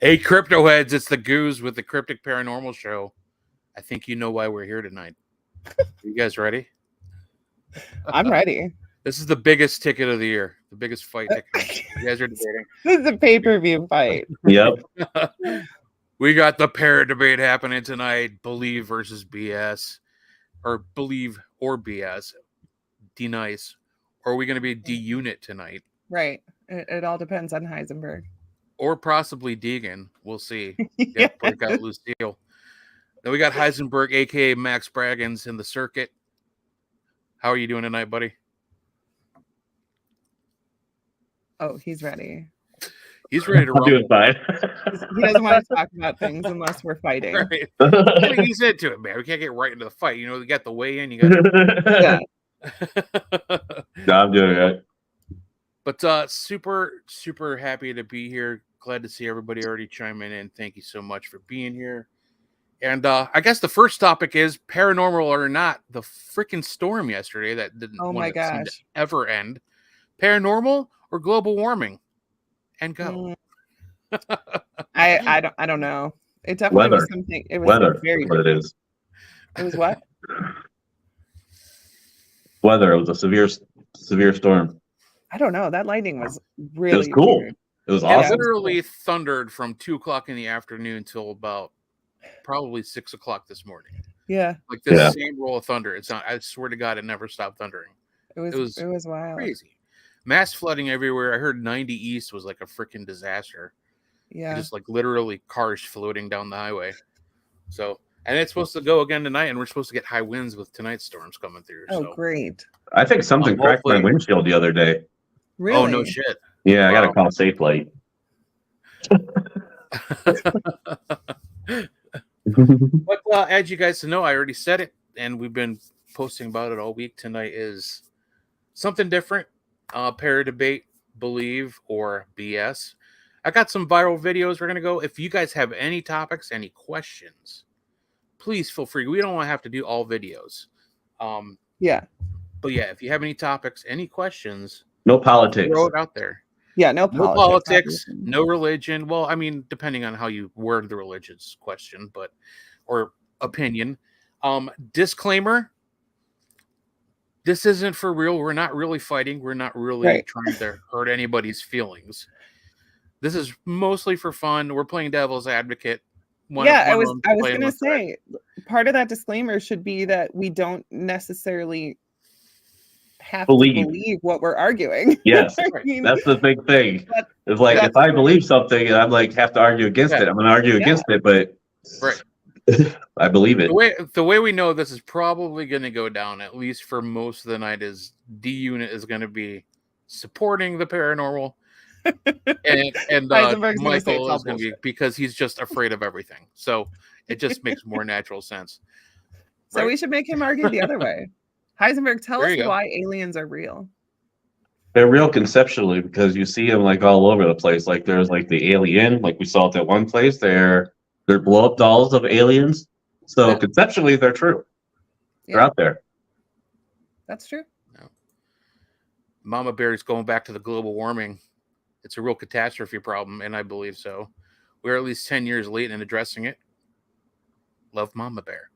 Hey, crypto heads, it's the Goose with the Cryptic Paranormal Show. I think you know why we're here tonight. You guys ready? I'm ready. This is the biggest ticket of the year, the biggest fight ticket. You guys are debating. This is a pay-per-view fight. Yep. We got the pair debate happening tonight. Believe versus BS. Or believe or BS. D-nice. Or are we going to be D-unit tonight? Right. It all depends on Heisenberg. Or possibly Deegan. We'll see. Yeah. Break out Lucille. Then we got Heisenberg, a.k.a. Max Braggins, in the circuit. How are you doing tonight, buddy? Oh, he's ready. He's ready to I'm rumble. doing fine. He doesn't want to talk about things unless we're fighting. Right. Gotta ease into it, man. We can't get right into the fight. You know, you got the weigh in. You got. Yeah. No, I'm doing it. But super happy to be here. Glad to see everybody already chiming in. Thank you so much for being here. And I guess the first topic is paranormal or not. The freaking storm yesterday that didn't Oh my seem to gosh. ever end. Paranormal or global warming? And go. I don't know. It definitely Weather. was something. It was Weather. very. What it is. It was what? Weather. It was a severe storm. I don't know. That lightning was really. It was cool. weird. It was It awesome. literally thundered from 2:00 in the afternoon till about probably 6:00 this morning. Yeah. Like this Yeah. same roll of thunder. It's not. I swear to God, it never stopped thundering. It was wild. Crazy. Mass flooding everywhere. I heard 90 East was like a freaking disaster. Yeah. Just like literally cars floating down the highway. So, and it's supposed to go again tonight, and we're supposed to get high winds with tonight's storms coming through. Oh, so. great. I think something cracked my hopefully- windshield the other day. Really? Oh, no shit. Yeah, I got to Wow. call Safe Light. But as you guys know, I already said it, and we've been posting about it all week. Tonight is something different. Pair debate, believe or BS. I got some viral videos we're going to go. If you guys have any topics, any questions, please feel free. We don't want to have to do all videos. Yeah. But yeah, if you have any topics, any questions, No politics. throw it out there. Yeah. No No politics. politics, obviously. no religion. Well, I mean, depending on how you word the religion's question, but or opinion. Disclaimer. This isn't for real. We're not really fighting. We're not really Right. trying to hurt anybody's feelings. This is mostly for fun. We're playing devil's advocate. I was playing going to with that. say part of that disclaimer should be that we don't necessarily have to believe what we're arguing. Yes, I mean, that's the big thing. But- It's like that's if I believe something and I'm like have to argue against it, I'm going to argue against it, but Right. I believe it. The way we know this is probably going to go down, at least for most of the night, is D Unit is going to be supporting the paranormal, and Heisenberg's gonna say Michael it's all is going to be bullshit. because he's just afraid of everything. So it just makes more natural sense. So Right. we should make him argue the other way. Heisenberg, tell There us you go. why aliens are real. They're real conceptually because you see them like all over the place. Like there's like the alien, like we saw at that one place. They're blow up dolls of aliens. So Yeah. conceptually, they're true. They're Yeah. out there. That's true. Mama Bear is going back to the global warming. It's a real catastrophe problem, and I believe so. We're at least 10 years late in addressing it. Love Mama Bear.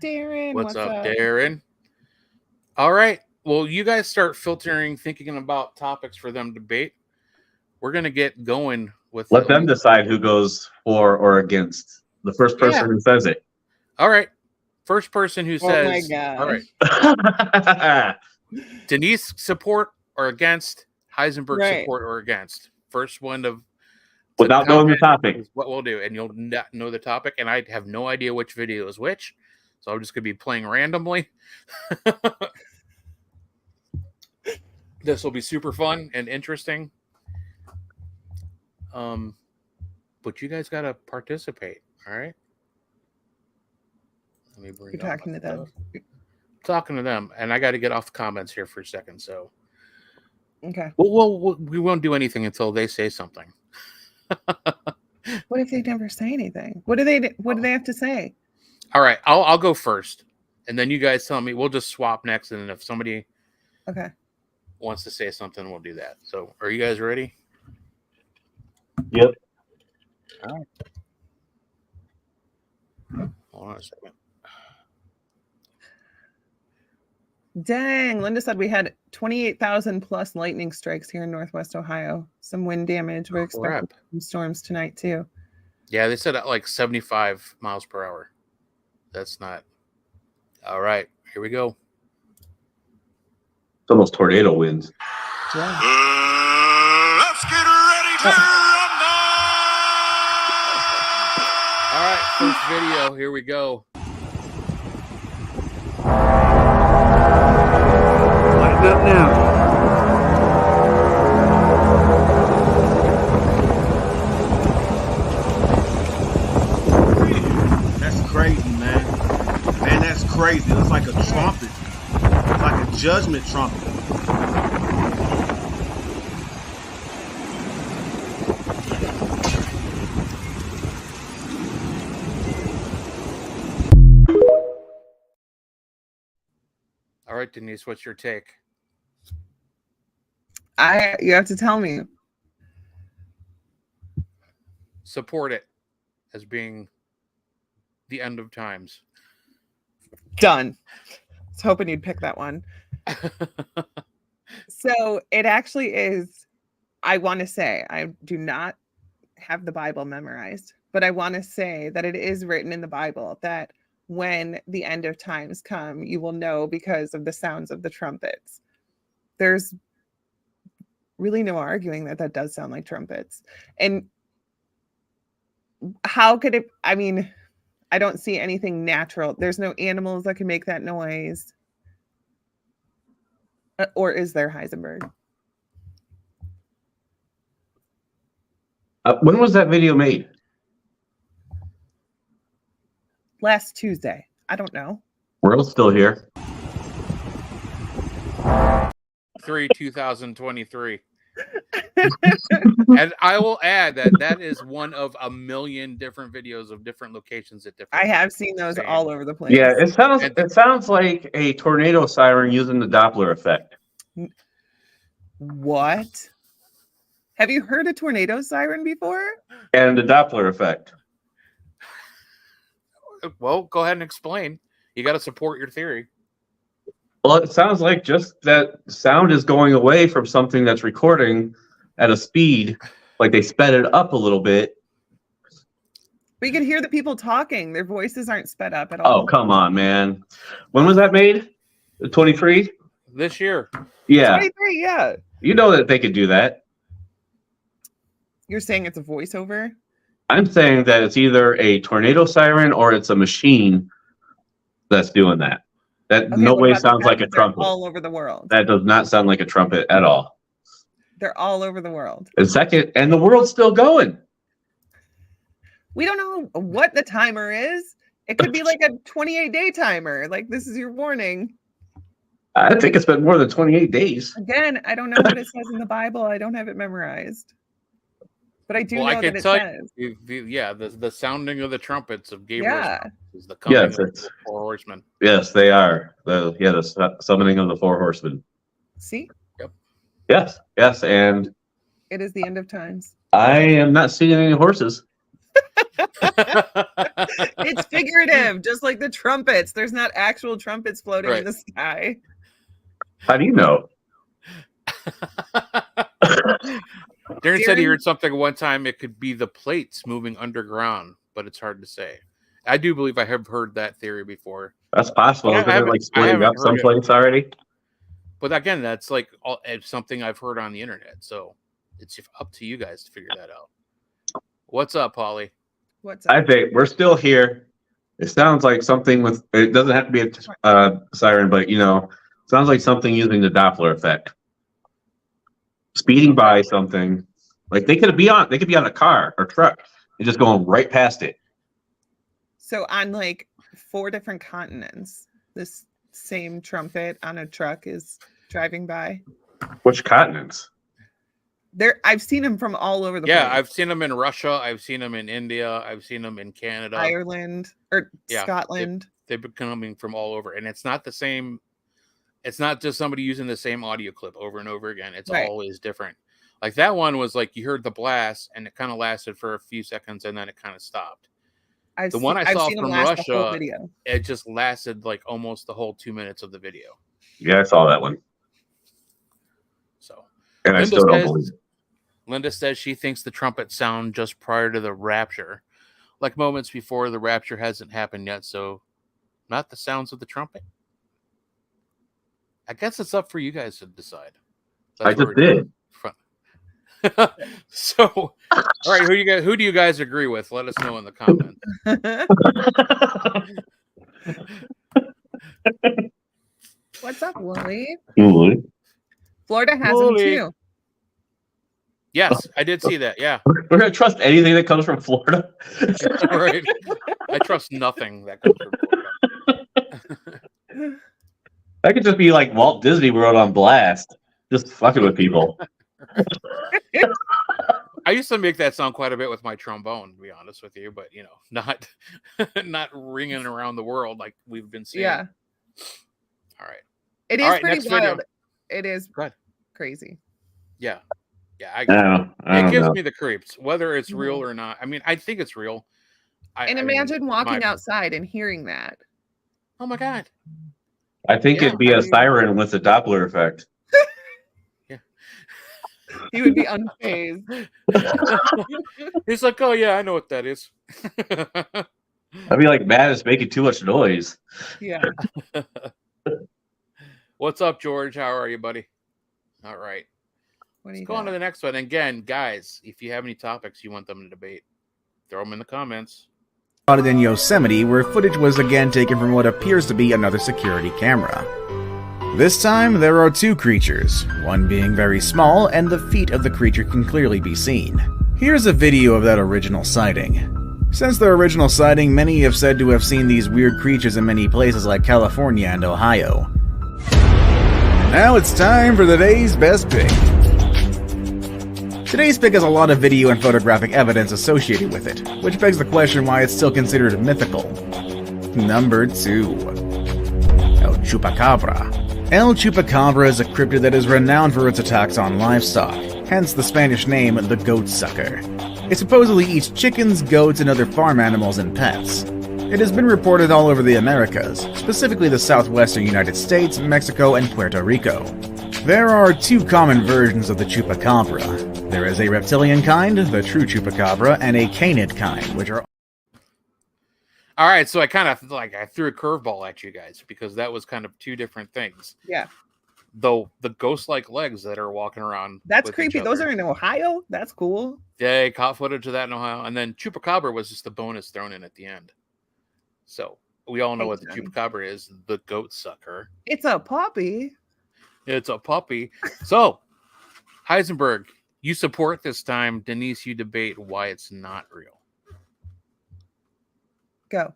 Darren, What's up, Darren? All right. Well, you guys start filtering, thinking about topics for them to debate. We're going to get going with... Let them decide who goes for or against. The first person who says it. All right. First person who says... Oh my God. All right. Denise support or against, Heisenberg Right. support or against. First one to Without knowing the topic. is what we'll do, and you'll not know the topic, and I have no idea which video is which, so I'm just going to be playing randomly. This will be super fun and interesting. But you guys got to participate, all right? Let me bring You're up talking my to them. stuff. Talking to them, and I got to get off the comments here for a second, so Okay. we won't do anything until they say something. What if they never say anything? What do they have to say? All right, I'll go first, and then you guys tell me. We'll just swap next, and then if somebody Okay. wants to say something, we'll do that. So, are you guys ready? Yep. All right. Hold on a second. Dang, Linda said we had 28,000 plus lightning strikes here in Northwest Ohio. Some wind damage. We're expecting some storms tonight too. Yeah, they said at like 75 miles per hour. That's not. All right, here we go. It's almost tornado winds. Yeah. Let's get ready to rumble! All right, first video. Here we go. Lighten up now. That's crazy, man. Man, that's crazy. It's like a trumpet. It's like a judgment trumpet. All right, Denise, what's your take? You have to tell me. Support it as being the end of times. Done. I was hoping you'd pick that one. So it actually is, I want to say, I do not have the Bible memorized, but I want to say that it is written in the Bible that when the end of times come, you will know because of the sounds of the trumpets. There's really no arguing that that does sound like trumpets. And how could it, I mean, I don't see anything natural. There's no animals that can make that noise. Or is there, Heisenberg? When was that video made? Last Tuesday. I don't know. World's still here. 2023. And I will add that is one of a million different videos of different locations at different. I have seen those Same. all over the place. Yeah, it sounds like a tornado siren using the Doppler effect. What? Have you heard a tornado siren before? And the Doppler effect. Well, go ahead and explain. You got to support your theory. Well, it sounds like just that sound is going away from something that's recording at a speed, like they sped it up a little bit. But you can hear the people talking. Their voices aren't sped up at all. Oh, come on, man. When was that made? 23? This year. Yeah. 23, yeah. You know that they could do that. You're saying it's a voiceover? I'm saying that it's either a tornado siren or it's a machine that's doing that. That Okay, no what way about the sounds fact like a that they're trumpet. all over the world. That does not sound like a trumpet at all. They're all over the world. And second, and the world's still going. We don't know what the timer is. It could be like a 28-day timer. Like, this is your warning. I think it's been more than 28 days. Again, I don't know what it says in the Bible. I don't have it memorized. But I do know that it says. The sounding of the trumpets of Gabriel is the coming of the four horsemen. Yes, they are. The summoning of the four horsemen. See? Yep. Yes, and it is the end of times. I am not seeing any horses. It's figurative, just like the trumpets. There's not actual trumpets floating in the sky. How do you know? Darren said he heard something one time. It could be the plates moving underground, but it's hard to say. I do believe I have heard that theory before. That's possible. Isn't it like splitting up someplace already? But again, that's like something I've heard on the internet. So it's up to you guys to figure that out. What's up, Holly? What's up? I think we're still here. It sounds like something with. It doesn't have to be a siren, but sounds like something using the Doppler effect. Speeding by something, like they could be on a car or truck and just going right past it. So on like 4 different continents, this same trumpet on a truck is driving by. Which continents? I've seen them from all over the place. Yeah, I've seen them in Russia. I've seen them in India. I've seen them in Canada, Ireland, or Scotland. They've been coming from all over, and it's not the same. It's not just somebody using the same audio clip over and over again. It's always different. Like that one was like you heard the blast and it kind of lasted for a few seconds and then it kind of stopped. I've The one I I've saw seen them from last the whole Russia, video. it just lasted like almost the whole 2 minutes of the video. Yeah, I saw that one. So, And I still don't believe it. Linda says she thinks the trumpets sound just prior to the rapture, like moments before the rapture hasn't happened yet. So, not the sounds of the trumpet. I guess it's up for you guys to decide. I just did. So, all right, who do you guys agree with? Let us know in the comments. What's up, Wooly? Ooh. Florida has Wooly. them too. Yes, I did see that. Yeah. We're gonna trust anything that comes from Florida. Right. I trust nothing that comes from Florida. That could just be like Walt Disney World on blast, just fucking with people. I used to make that sound quite a bit with my trombone, to be honest with you, but not ringing around the world like we've been seeing. Yeah. All right. It is All right, pretty next wild. video. It is Go ahead. crazy. Yeah. Yeah. I don't it gives know. me the creeps, whether it's real or not. I mean, I think it's real. And imagine walking outside and hearing that. Oh my God. I think it'd be a siren with a Doppler effect. He would be unfazed. He's like, oh yeah, I know what that is. I'd be like, man, it's making too much noise. Yeah. What's up, George? How are you, buddy? All right. Let's go on to the next one. And again, guys, if you have any topics you want them to debate, throw them in the comments. Spotted in Yosemite, where footage was again taken from what appears to be another security camera. This time, there are two creatures, one being very small, and the feet of the creature can clearly be seen. Here's a video of that original sighting. Since the original sighting, many have said to have seen these weird creatures in many places like California and Ohio. Now it's time for the day's best pick. Today's pick has a lot of video and photographic evidence associated with it, which begs the question why it's still considered mythical. Number 2. El Chupacabra. El Chupacabra is a cryptid that is renowned for its attacks on livestock, hence the Spanish name the goat sucker. It supposedly eats chickens, goats, and other farm animals and pets. It has been reported all over the Americas, specifically the southwestern United States, Mexico, and Puerto Rico. There are two common versions of the Chupacabra. There is a reptilian kind, the true Chupacabra, and a canid kind, which are... All right, so I threw a curveball at you guys because that was kind of two different things. Yeah. Though the ghost-like legs that are walking around. That's creepy. Those are in Ohio? That's cool. Yeah, I caught footage of that in Ohio. And then Chupacabra was just a bonus thrown in at the end. So we all know what the Chupacabra is, the goat sucker. It's a puppy. It's a puppy. So, Heisenberg, you support this time. Denise, you debate why it's not real. Go.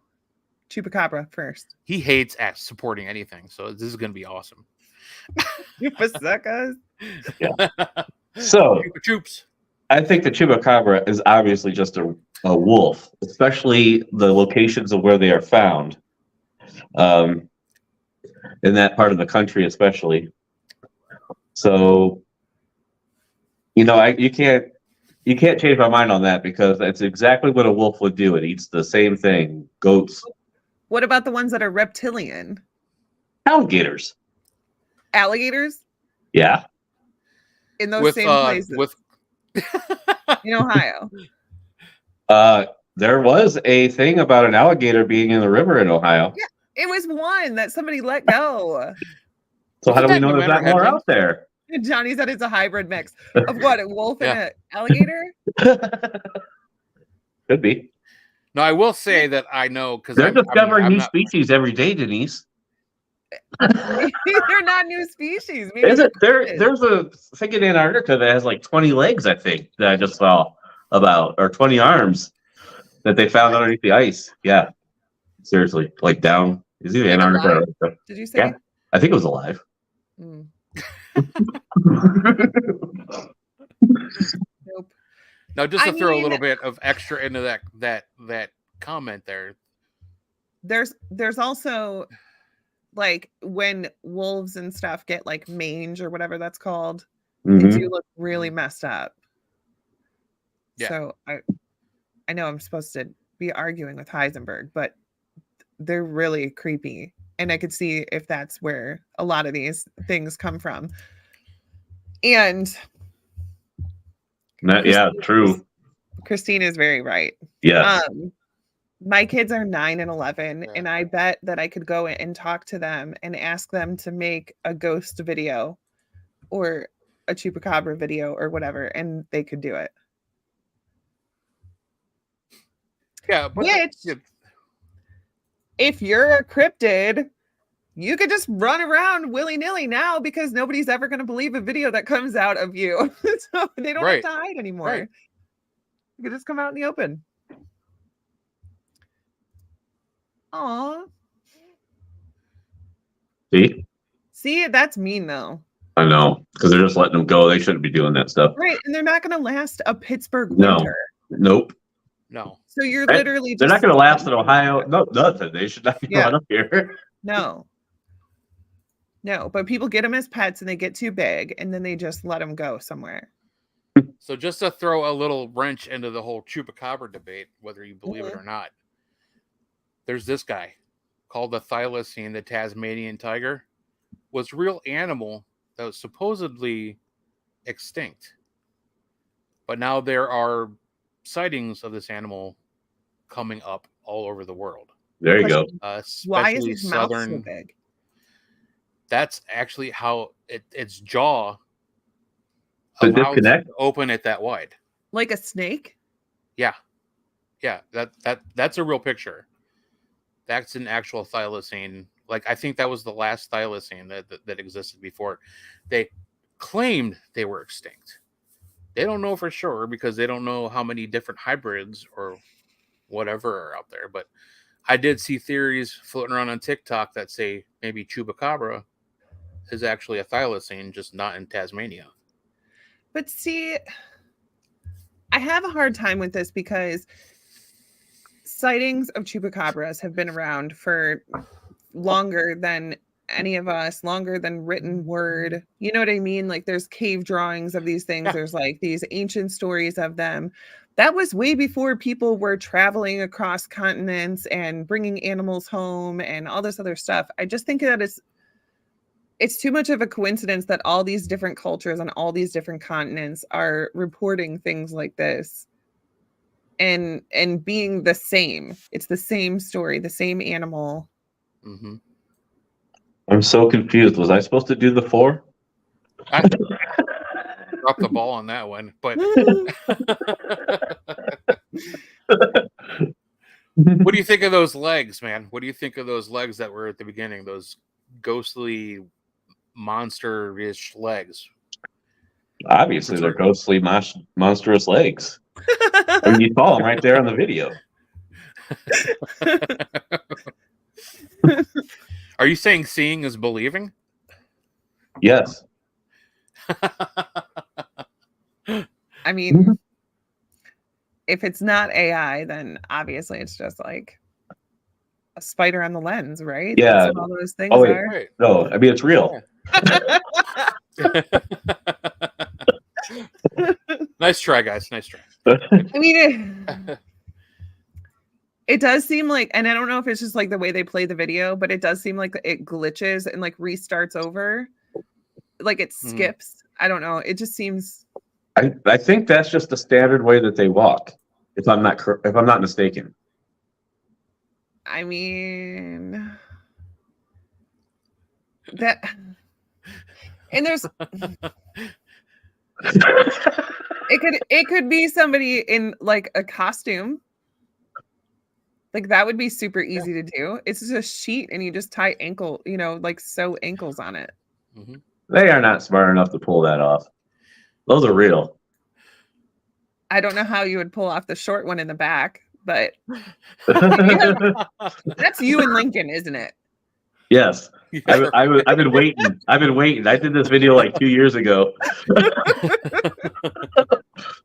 Chupacabra first. He hates supporting anything, so this is going to be awesome. Chupacabras. Yeah. So, Chupa-chups. I think the Chupacabra is obviously just a wolf, especially the locations of where they are found. In that part of the country, especially. So, you can't change my mind on that because that's exactly what a wolf would do. It eats the same thing. Goats. What about the ones that are reptilian? Alligators. Alligators? Yeah. In those same places. In Ohio. There was a thing about an alligator being in the river in Ohio. Yeah, it was one that somebody let go. So how do we know there's not more out there? Johnny said it's a hybrid mix of what, a wolf and an alligator? Could be. No, I will say that I know because they're discovering new species every day, Denise. They're not new species. Maybe there's a thing in Antarctica that has like 20 legs, I think, that I just saw about, or 20 arms that they found underneath the ice. Yeah. Seriously. Like down. Is it Antarctica? Did you say? Yeah. I think it was alive. Mm. Nope. Now, just to throw a little bit of extra into that comment there. There's also like when wolves and stuff get like mange or whatever that's called, They Mhm. do look really messed up. Yeah. So I know I'm supposed to be arguing with Heisenberg, but they're really creepy. And I could see if that's where a lot of these things come from. And Yeah, true. Christine is very right. Yes. My kids are 9 and 11, Yeah. and I bet that I could go and talk to them and ask them to make a ghost video or a chupacabra video or whatever, and they could do it. Yeah, but Which, if you're a cryptid, you could just run around willy-nilly now because nobody's ever going to believe a video that comes out of you. So they don't Right. have to hide anymore. Right. You could just come out in the open. Aw. See, that's mean though. I know, because they're just letting them go. They shouldn't be doing that stuff. Right, and they're not going to last a Pittsburgh No. winter. Nope. No. So you're Right. literally They're just not going to last in Ohio. No, nothing. They should not be Yeah. brought up here. No, but people get them as pets and they get too big and then they just let them go somewhere. So just to throw a little wrench into the whole chupacabra debate, whether you believe it or not, there's this guy called the thylacine, the Tasmanian tiger, was a real animal that was supposedly extinct. But now there are sightings of this animal coming up all over the world. There you go. Why is Especially his mouth so southern. big? That's actually how its jaw The allows it disconnect? to open it that wide. Like a snake? Yeah, that's a real picture. That's an actual thylacine. Like, I think that was the last thylacine that existed before. They claimed they were extinct. They don't know for sure because they don't know how many different hybrids or whatever are out there. But I did see theories floating around on TikTok that say maybe chupacabra is actually a thylacine, just not in Tasmania. But see, I have a hard time with this because sightings of chupacabras have been around for longer than any of us, longer than written word. You know what I mean? Like there's cave drawings of these things. Yeah. There's like these ancient stories of them. That was way before people were traveling across continents and bringing animals home and all this other stuff. I just think that it's too much of a coincidence that all these different cultures on all these different continents are reporting things like this and being the same. It's the same story, the same animal. Mm-hmm. I'm so confused. Was I supposed to do the 4? I dropped the ball on that one, but what do you think of those legs, man? What do you think of those legs that were at the beginning? Those ghostly, monster-ish legs. Obviously, they're ghostly, monstrous legs. I mean, you saw them right there on the video. Are you saying seeing is believing? Yes. I mean, if it's not AI, then obviously it's just like a spider on the lens, right? Yeah. That's what all those things Oh, yeah. are. Right. No, I mean, it's real. Nice try, guys. Nice try. I mean, it does seem like, and I don't know if it's just like the way they play the video, but it does seem like it glitches and like restarts over, like it skips. I don't know. It just seems. I think that's just the standard way that they walk. If I'm not mistaken. I mean, that, and there's. It could be somebody in like a costume. Like that would be super easy to do. It's just a sheet and you just tie like sew ankles on it. Mm-hmm. They are not smart enough to pull that off. Those are real. I don't know how you would pull off the short one in the back, but that's you and Lincoln, isn't it? Yes. I've been waiting. I did this video like 2 years ago.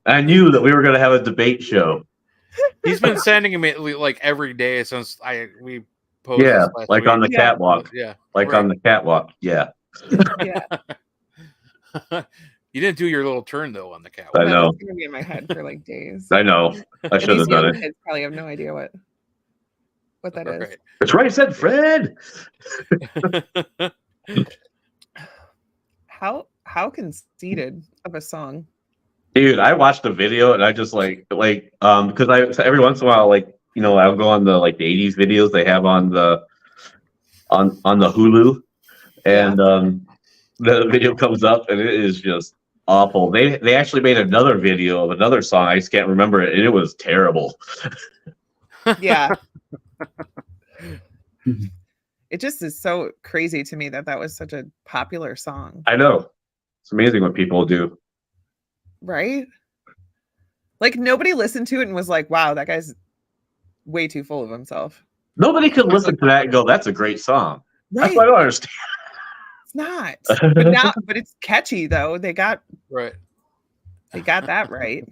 I knew that we were going to have a debate show. He's been sending me like every day since we posted. Yeah, this last like week. on the catwalk. Yeah, Like right. on the catwalk. Yeah. Yeah. You didn't do your little turn though on the cat. I know. It's gonna be in my head for like days. I know. I And should have these done young it. kids probably have no idea what that is. Right. That's right. I said Fred. How conceited of a song. Dude, I watched the video and I just because every once in a while, like, you know, I'll go on the like the 80s videos they have on the Hulu, and the video comes up and it is just awful. They actually made another video of another song. I just can't remember it, and it was terrible. Yeah. It just is so crazy to me that was such a popular song. I know. It's amazing what people do. Right? Like nobody listened to it and was like, wow, that guy's way too full of himself. Nobody could listen to that and go, that's a great song. Right. That's what I don't understand. It's not. But it's catchy though. They got that right.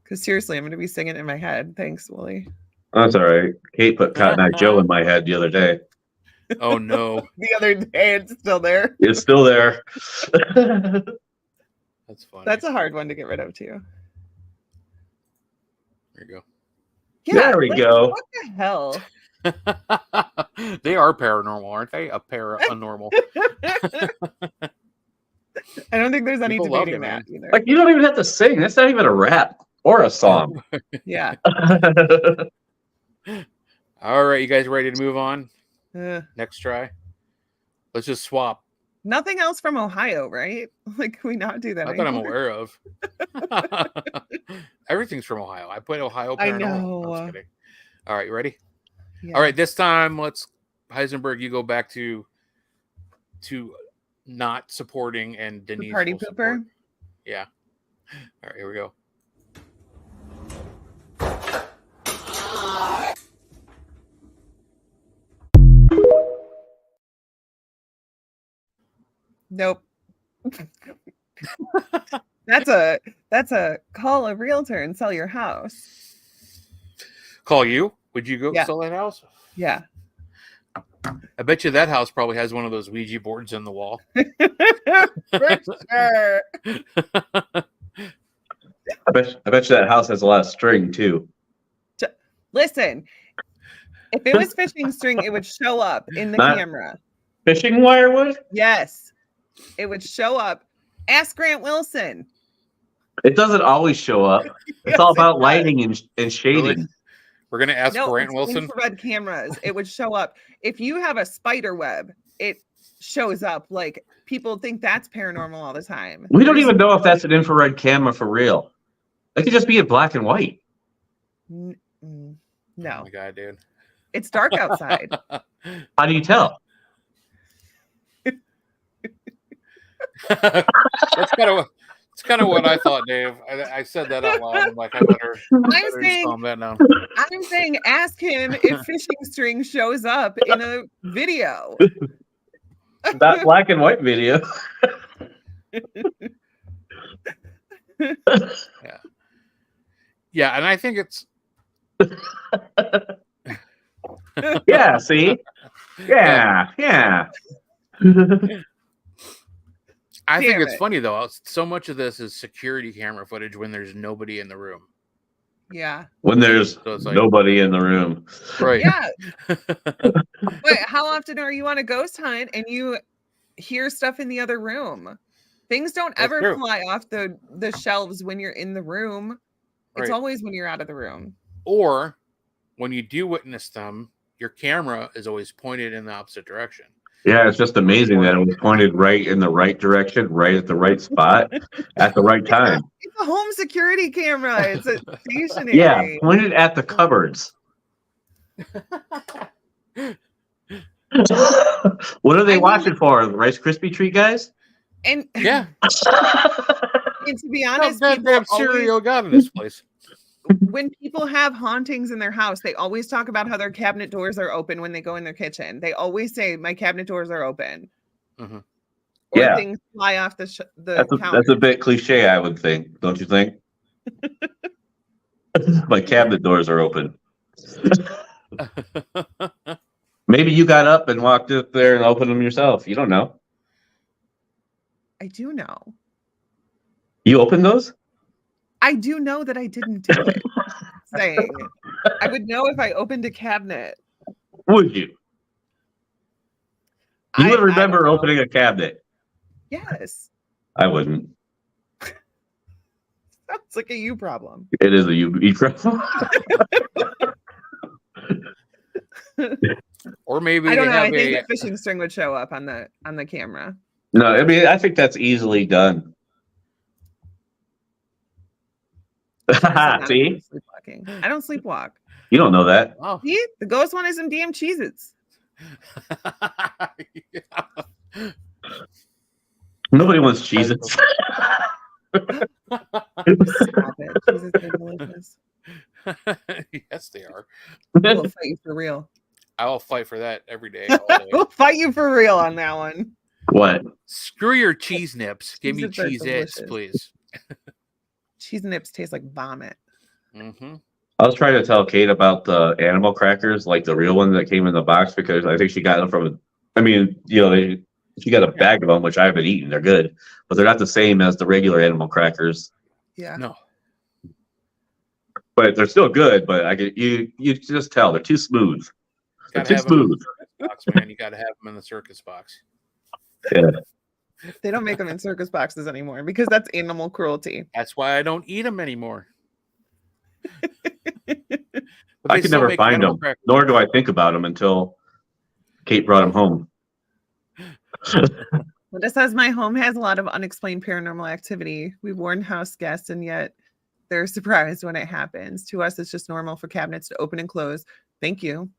Because seriously, I'm gonna be singing it in my head. Thanks, Wooly. That's all right. Kate put Cotton Eye Joe in my head the other day. Oh no. The other day it's still there. It's still there. That's funny. That's a hard one to get rid of too. There you go. Yeah, There we go. What the hell? They are paranormal, aren't they? Paranormal. I don't think there's any People love debating it, man. that either. Like, you don't even have to sing. That's not even a rap or a song. Yeah. All right, you guys ready to move on? Next try. Let's just swap. Nothing else from Ohio, right? Like, can we not do that? Not that I'm aware of. Everything's from Ohio. I put Ohio Paranormal. I know. I'm just kidding. All right, you ready? Yeah. All right, this time Heisenberg, you go back to not supporting, and Denise Party will pooper. support. Yeah. All right, here we go. Nope. That's a call a realtor and sell your house. Call you? Would you go Yeah. sell that house? Yeah. I bet you that house probably has one of those Ouija boards in the wall. For sure. I bet you that house has a lot of string too. Listen, if it was fishing string, it would show up in the camera. Fishing wire would? Yes. It would show up. Ask Grant Wilson. It doesn't always show up. It's Yes, all it about does. lighting and shading. Really? We're gonna ask No, Grant it's Wilson. infrared cameras. It would show up. If you have a spider web, it shows up. Like people think that's paranormal all the time. We don't even know if that's an infrared camera for real. It could just be in black and white. No, Oh my god, dude. it's dark outside. How do you tell? That's kind of what I thought, Dave. I said that out loud. I'm like, I better just saying- calm that down. I'm saying ask him if fishing string shows up in a video. That black and white video. Yeah, and I think it's Yeah, see? Yeah. I think Damn it's it. funny though. So much of this is security camera footage when there's nobody in the room. Yeah. When there's So it's like- nobody in the room. Right. Yeah. But how often are you on a ghost hunt and you hear stuff in the other room? Things don't That's ever true. fly off the shelves when you're in the room. It's Right. always when you're out of the room. Or when you do witness them, your camera is always pointed in the opposite direction. Yeah, it's just amazing that it was pointed right in the right direction, right at the right spot, at the right time. It's a home security camera. It's a stationary. Yeah, pointed at the cupboards. What are they watching for? The Rice Krispie treat guys? And, Yeah. and to be honest, That people damn always- cereal got in this place. when people have hauntings in their house, they always talk about how their cabinet doors are open when they go in their kitchen. They always say, "My cabinet doors are open," Mhm. or Yeah. things fly off the That's counter. a bit cliche, I would think. Don't you think? My cabinet doors are open. Maybe you got up and walked up there and opened them yourself. You don't know. I do know. You opened those? I do know that I didn't do it. Saying I would know if I opened a cabinet. Would you? You would I don't remember know. opening a cabinet. Yes. I wouldn't. Sounds like a you problem. It is a UV problem. Or maybe I don't they know. I have think a the fishing string would show up on the camera. No, I mean I think that's easily done. See, Sleepwalking. I don't sleepwalk. you don't know that. oh. See, the ghost one is some damn Cheez-Its. Yeah. Nobody wants Cheez-Its. Stop it. Cheez-Its are delicious. Yes, they are. We'll fight you for real. I'll fight for that every day. All day. We'll fight you for real on that one. What? Screw your cheese nips. Give me Cheez-Its are cheese its, delicious. please. Cheese nips taste like vomit. Mm-hmm. I was trying to tell Kate about the animal crackers, like the real ones that came in the box, because I think she got them from. I mean, you know, she got a bag of them, which I haven't eaten. They're good, but they're not the same as the regular animal crackers. Yeah. No. But they're still good. But I get you just tell they're too smooth. They're Gotta too have them in smooth. the circus box, man. You gotta have them in the circus box. Yeah. They don't make them in circus boxes anymore because that's animal cruelty. That's why I don't eat them anymore. But I they could still never make find animal them, crackers. nor do I think about them until Kate brought them home. Well, just as my home has a lot of unexplained paranormal activity, we warn house guests, and yet they're surprised when it happens. To us, it's just normal for cabinets to open and close. Thank you.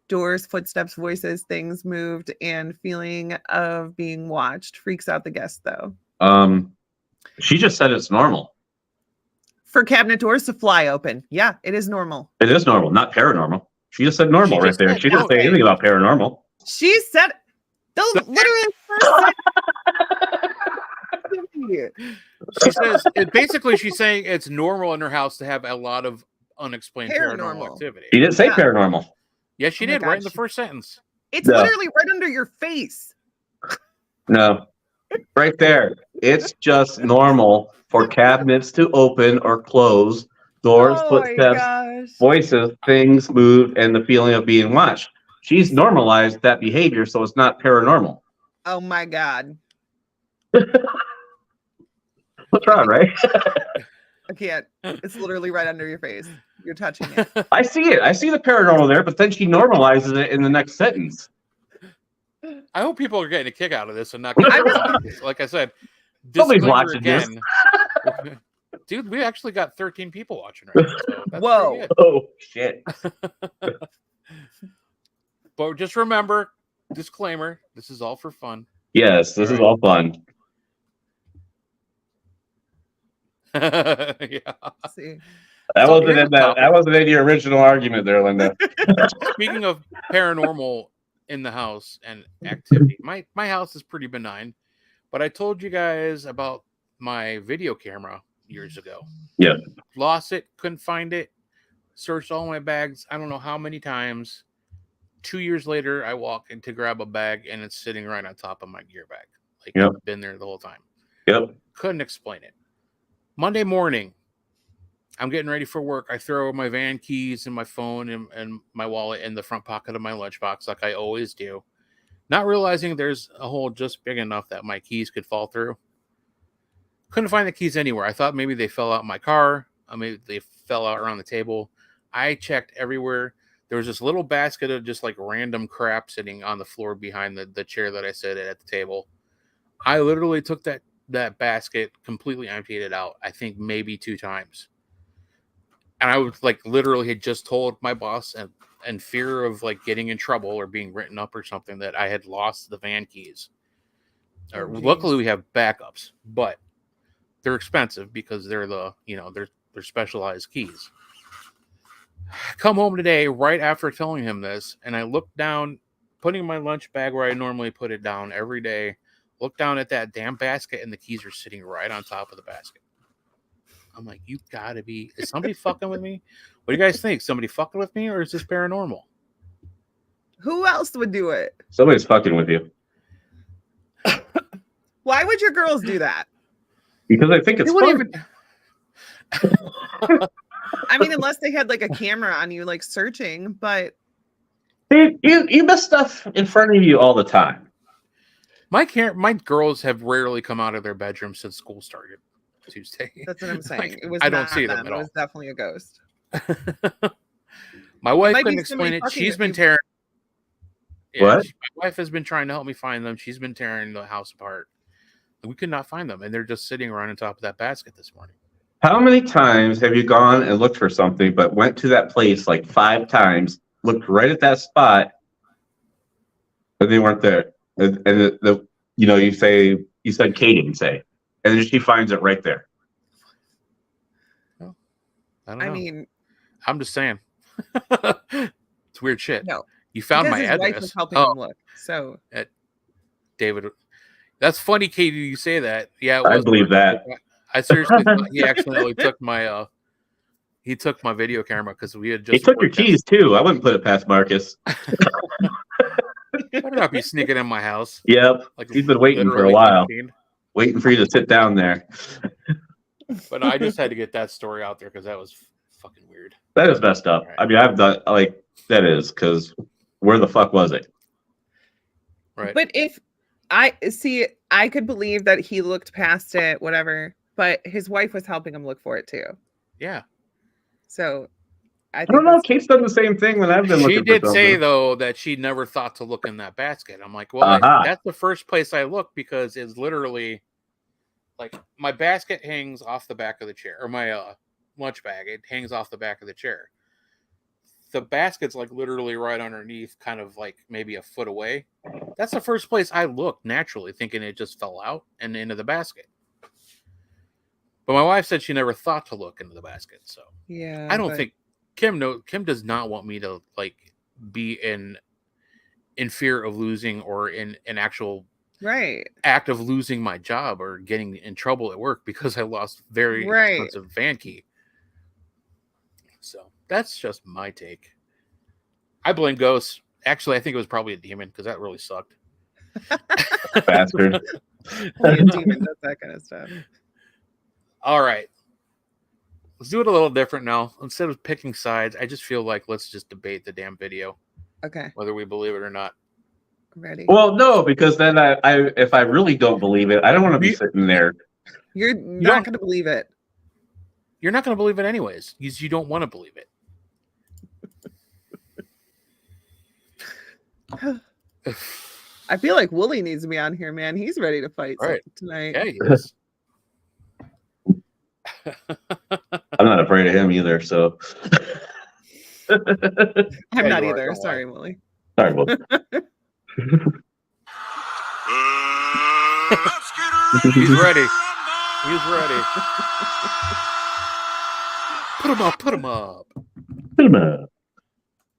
Doors, footsteps, voices, things moved, and feeling of being watched freaks out the guest, though. She just said it's normal. For cabinet doors to fly open. Yeah, it is normal. It is normal, not paranormal. She just said normal She right just there. said She didn't say okay. anything about paranormal. She said those literally She says basically she's saying it's normal in her house to have a lot of unexplained paranormal Paranormal. activity. He didn't say Yeah. paranormal. Yes, she Oh my did God, right in the she- first sentence. It's No. literally right under your face. No. Right there. It's just normal for cabinets to open or close, doors, Oh my footsteps, gosh. voices, things moved, and the feeling of being watched. She's normalized that behavior, so it's not paranormal. Oh my God. What's wrong, right? I can't. It's literally right under your face. You're touching it. I see it. I see the paranormal there, but then she normalizes it in the next sentence. I hope people are getting a kick out of this and not getting like I said, Nobody's disclaimer watching this. Dude, we actually got 13 people watching right now. So that's Whoa. pretty good. Oh, shit. But just remember, disclaimer, this is all for fun. Yes, this is all fun. Yeah. See. That So wasn't here's in the topic. that wasn't in your original argument there, Linda. Speaking of paranormal in the house and activity, my house is pretty benign, but I told you guys about my video camera years ago. Yeah. Lost it, couldn't find it, searched all my bags, I don't know how many times. 2 years later, I walk in to grab a bag and it's sitting right on top of my gear bag. Like Yep. it's been there the whole time. Yep. Couldn't explain it. Monday morning, I'm getting ready for work. I throw my van keys and my phone and my wallet in the front pocket of my lunchbox like I always do. Not realizing there's a hole just big enough that my keys could fall through. Couldn't find the keys anywhere. I thought maybe they fell out in my car. Maybe they fell out around the table. I checked everywhere. There was this little basket of just like random crap sitting on the floor behind the chair that I sat at the table. I literally took that basket, completely emptied it out, I think maybe 2 times. And I was like literally had just told my boss and fear of like getting in trouble or being written up or something that I had lost the van keys. Oh, geez. Luckily we have backups, but they're expensive because they're they're specialized keys. Come home today right after telling him this, and I look down, putting my lunch bag where I normally put it down every day. Look down at that damn basket, and the keys are sitting right on top of the basket. I'm like, you gotta be. Is somebody fucking with me? What do you guys think? Somebody fucking with me, or is this paranormal? Who else would do it? Somebody's fucking with you. Why would your girls do that? Because I think it's They fun. wouldn't even. I mean, unless they had like a camera on you, like searching, but Dude, you miss stuff in front of you all the time. My girls have rarely come out of their bedroom since school started Tuesday. that's what I'm saying. Like, It was I don't not see them them. at It all. was definitely a ghost. My wife might be couldn't explain somebody it. fucking She's with been you. tearing. Yeah, What? my wife has been trying to help me find them. She's been tearing the house apart. We could not find them, and they're just sitting around on top of that basket this morning. How many times have you gone and looked for something, but went to that place like 5 times, looked right at that spot, and they weren't there? And you said Katie, say, and then she finds it right there. I don't know. I mean, I'm just saying. It's weird shit. no. You found Because my his address. wife was helping him look. So David, that's funny, Katie. You say that. Yeah, it I was believe that. I seriously thought he accidentally took my video camera because we had just. He took your keys too. I wouldn't put it past Marcus. Better not be sneaking in my house. Yep, Like he's been waiting for a literally while, unseen. waiting for you to sit down there. But I just had to get that story out there because that was fucking weird. That is messed up. Right. I mean, I've done that is because where the fuck was it? Right. But if I could believe that he looked past it, whatever, but his wife was helping him look for it too. Yeah. So I don't know. Kate's done the same thing when I've been looking She for did something. say though that she never thought to look in that basket. I'm like, well, that's the first place I look because it's literally like my basket hangs off the back of the chair, or my lunch bag. It hangs off the back of the chair. The basket's like literally right underneath, kind of like maybe a foot away. That's the first place I looked naturally, thinking it just fell out and into the basket. But my wife said she never thought to look into the basket, so yeah, I don't think Kim does not want me to like be in fear of losing or in an actual act of losing my job or getting in trouble at work because I lost very expensive van key. So that's just my take. I blame ghosts. Actually, I think it was probably a demon because that really sucked. Bastard. Only a demon does that kind of stuff. All right. Let's do it a little different now. Instead of picking sides, I just feel like let's just debate the damn video. Okay. Whether we believe it or not. Ready? Well, no, because then I if I really don't believe it, I don't want to be sitting there. You're not going to believe it. You're not going to believe it anyways. You don't want to believe it. I feel like Wooly needs to be on here, man. He's ready to fight tonight. Yeah, he is. I'm not afraid of him either, so. I'm not either. Sorry, Wooly. Sorry, Wooly. He's ready. He's ready. Put him up. Put him up. Put him up.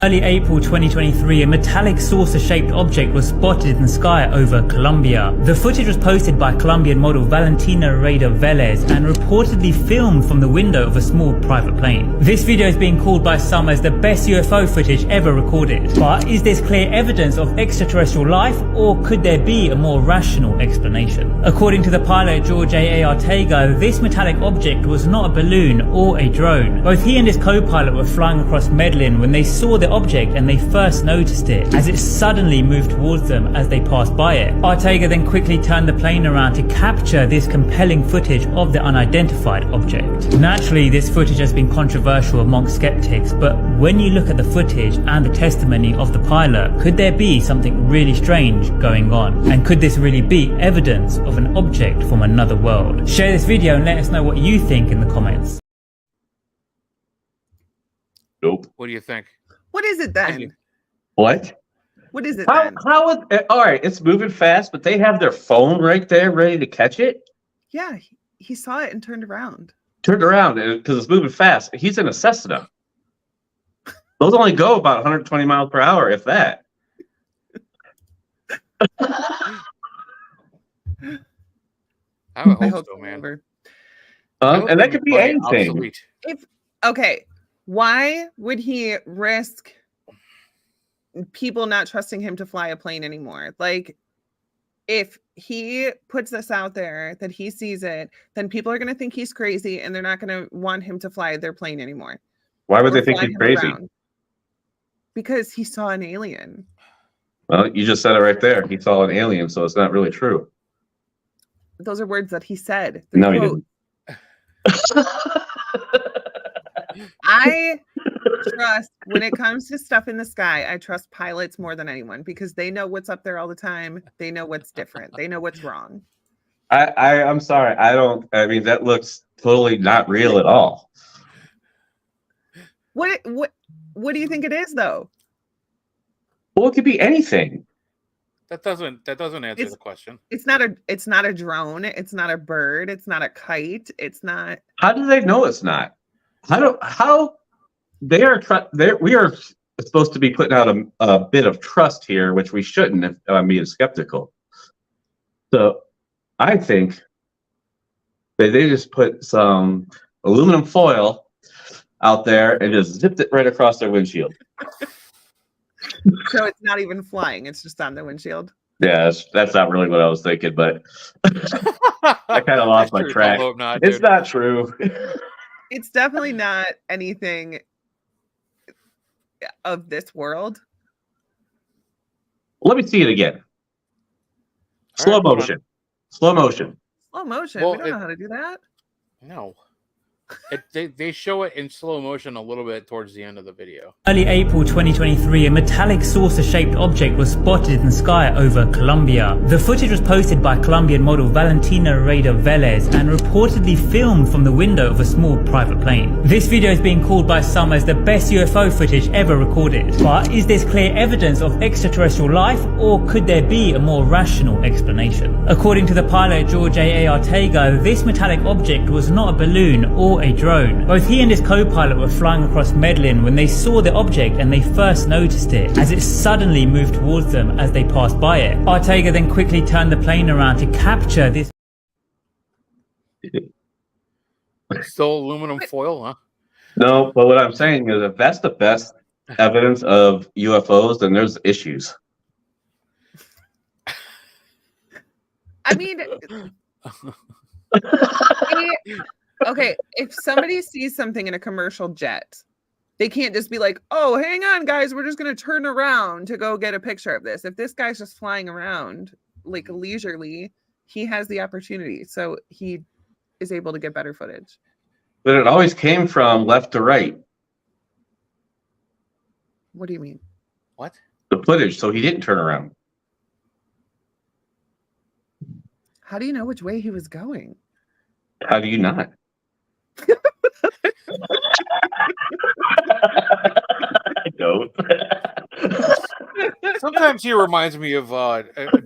Early April 2023, a metallic saucer-shaped object was spotted in the sky over Colombia. The footage was posted by Colombian model Valentina Reda Velez and reportedly filmed from the window of a small private plane. This video is being called by some as the best UFO footage ever recorded. But is this clear evidence of extraterrestrial life, or could there be a more rational explanation? According to the pilot George A. Ortega, this metallic object was not a balloon or a drone. Both he and his co-pilot were flying across Medellin when they saw the object and they first noticed it as it suddenly moved towards them as they passed by it. Ortega then quickly turned the plane around to capture this compelling footage of the unidentified object. Naturally, this footage has been controversial amongst skeptics, but when you look at the footage and the testimony of the pilot, could there be something really strange going on? And could this really be evidence of an object from another world? Share this video and let us know what you think in the comments. Nope. What do you think? What is it then? What? What is it then? How is it? All right, it's moving fast, but they have their phone right there ready to catch it. Yeah, he saw it and turned around. Turned around because it's moving fast. He's in a Cessna. Those only go about 120 miles per hour, if that. I would hope so, man. And that could be anything. Why would he risk people not trusting him to fly a plane anymore? Like, if he puts this out there that he sees it, then people are going to think he's crazy and they're not going to want him to fly their plane anymore. Why would Or they think fly he's him crazy? around. Because he saw an alien. Well, you just said it right there. He saw an alien, so it's not really true. Those are words that he said. They're No, he quotes. didn't. I trust when it comes to stuff in the sky, I trust pilots more than anyone because they know what's up there all the time. They know what's different. They know what's wrong. I'm sorry. I mean, that looks totally not real at all. What do you think it is though? Well, it could be anything. That doesn't answer the question. It's not a drone, it's not a bird, it's not a kite, it's not. How do they know it's not? How they are we are supposed to be putting out a bit of trust here, which we shouldn't if I'm being skeptical. So I think that they just put some aluminum foil out there and just zipped it right across their windshield. So it's not even flying, it's just on the windshield. Yeah, that's not really what I was thinking, but I kind of lost my track. It's not true. It's definitely not anything of this world. Let me see it again. Slow motion. Slow motion. Slow motion. Well, we don't know how to do that. No. They show it in slow motion a little bit towards the end of the video. Early April 2023, a metallic saucer-shaped object was spotted in the sky over Colombia. The footage was posted by Colombian model Valentina Velez and reportedly filmed from the window of a small private plane. This video is being called by some as the best UFO footage ever recorded. But is this clear evidence of extraterrestrial life, or could there be a more rational explanation? According to the pilot George A. Ortega, this metallic object was not a balloon or a drone. Both he and his co-pilot were flying across Medellin when they saw the object and they first noticed it, as it suddenly moved towards them as they passed by it. Ortega then quickly turned the plane around to capture this. Still aluminum foil, huh? No, but what I'm saying is if that's the best evidence of UFOs, then there's issues. I mean, okay, if somebody sees something in a commercial jet, they can't just be like, oh, hang on, guys, we're just going to turn around to go get a picture of this. If this guy's just flying around like leisurely, he has the opportunity. So he is able to get better footage. But it always came from left to right, What do you mean? What? the footage, so he didn't turn around. How do you know which way he was going? How do you not? I don't. Sometimes he reminds me of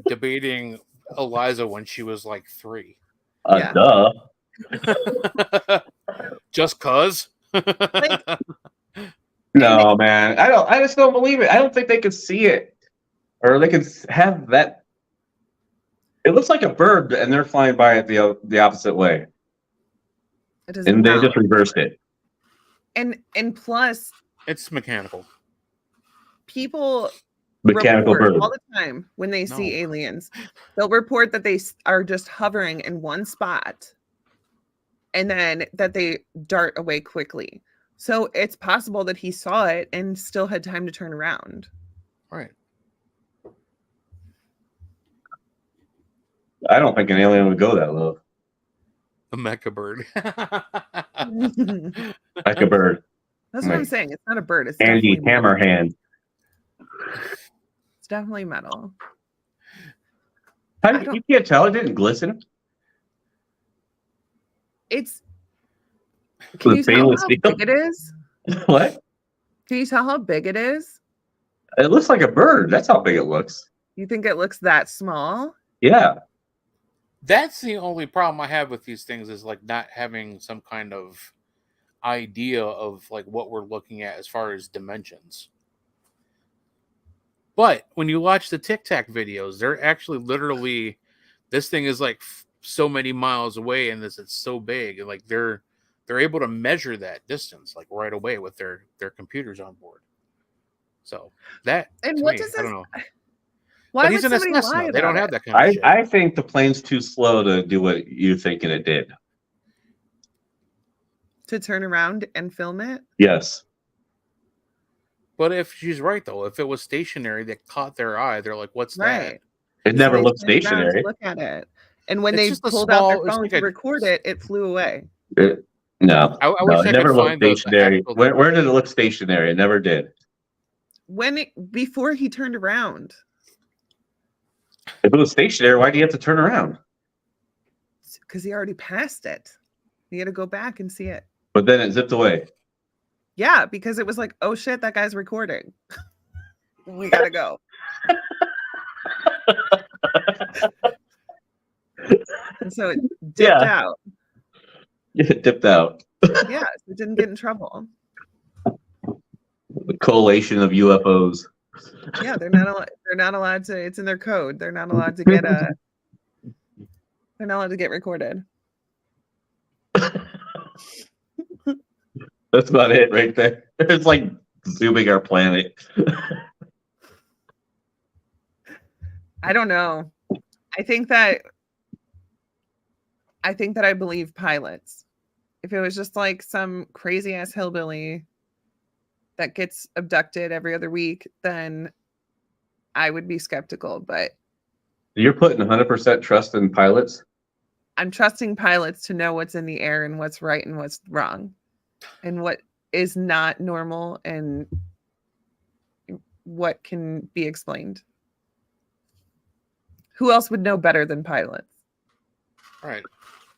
debating Eliza when she was like 3. Yeah. Duh. Just cause? No, man. I just don't believe it. I don't think they could see it. Or they could have that. It looks like a bird and they're flying by it the opposite way. It doesn't And they count. just reversed it. And plus, It's mechanical. people Mechanical report bird. all the time when they see No. aliens. They'll report that they are just hovering in one spot and then that they dart away quickly. So it's possible that he saw it and still had time to turn around. Right. I don't think an alien would go that low. A mecha bird. Like a bird. That's what I'm saying. It's not a bird. It's Andy definitely metal. Hammerhand. It's definitely metal. You can't tell it didn't glisten. It's. Can The you tell stainless how steel? big it is? What? Can you tell how big it is? It looks like a bird. That's how big it looks. You think it looks that small? Yeah. That's the only problem I have with these things is like not having some kind of idea of like what we're looking at as far as dimensions. But when you watch the Tic Tac videos, they're actually literally, this thing is like so many miles away and it's so big, and like they're able to measure that distance like right away with their computers on board. So that, And to what me, does I don't this? know. Why But would he's an somebody lie Cessna. They about don't have it? that kind of shit. I think the plane's too slow to do what you're thinking it did. To turn around and film it? Yes. But if she's right though, if it was stationary that caught their eye, they're like, "What's that?" Right. It So never they looked turned around to stationary. look at it. And when It's they just a pulled out their small- it's phone like to a- record it, it flew away. No, I no, wish it I never could looked find the stationary. actual- Where did it look stationary? It never did. Before he turned around. If it was stationary, why do you have to turn around? Because he already passed it. You got to go back and see it. But then it zipped away. Yeah, because it was like, oh shit, that guy's recording. We gotta go. And so it dipped out. It dipped out. Yeah, so it didn't get in trouble. The collation of UFOs. Yeah, they're not allowed to. It's in their code. They're not allowed to get they're not allowed to get recorded. That's about it right there. It's like zooming our planet. I don't know. I think that I believe pilots. If it was just like some crazy ass hillbilly that gets abducted every other week, then I would be skeptical. But You're putting 100% trust in pilots? I'm trusting pilots to know what's in the air and what's right and what's wrong and what is not normal and what can be explained. Who else would know better than pilots? Right.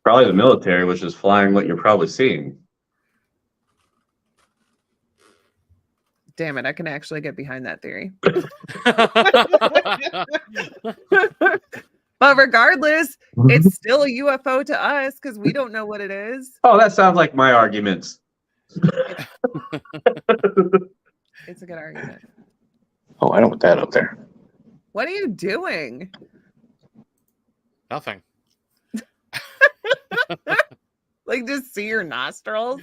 Probably the military, which is flying what you're probably seeing. Damn it, I can actually get behind that theory. But regardless, it's still a UFO to us because we don't know what it is. Oh, that sounds like my arguments. It's a good argument. Oh, I don't want that up there. What are you doing? Nothing. Like, just see your nostrils?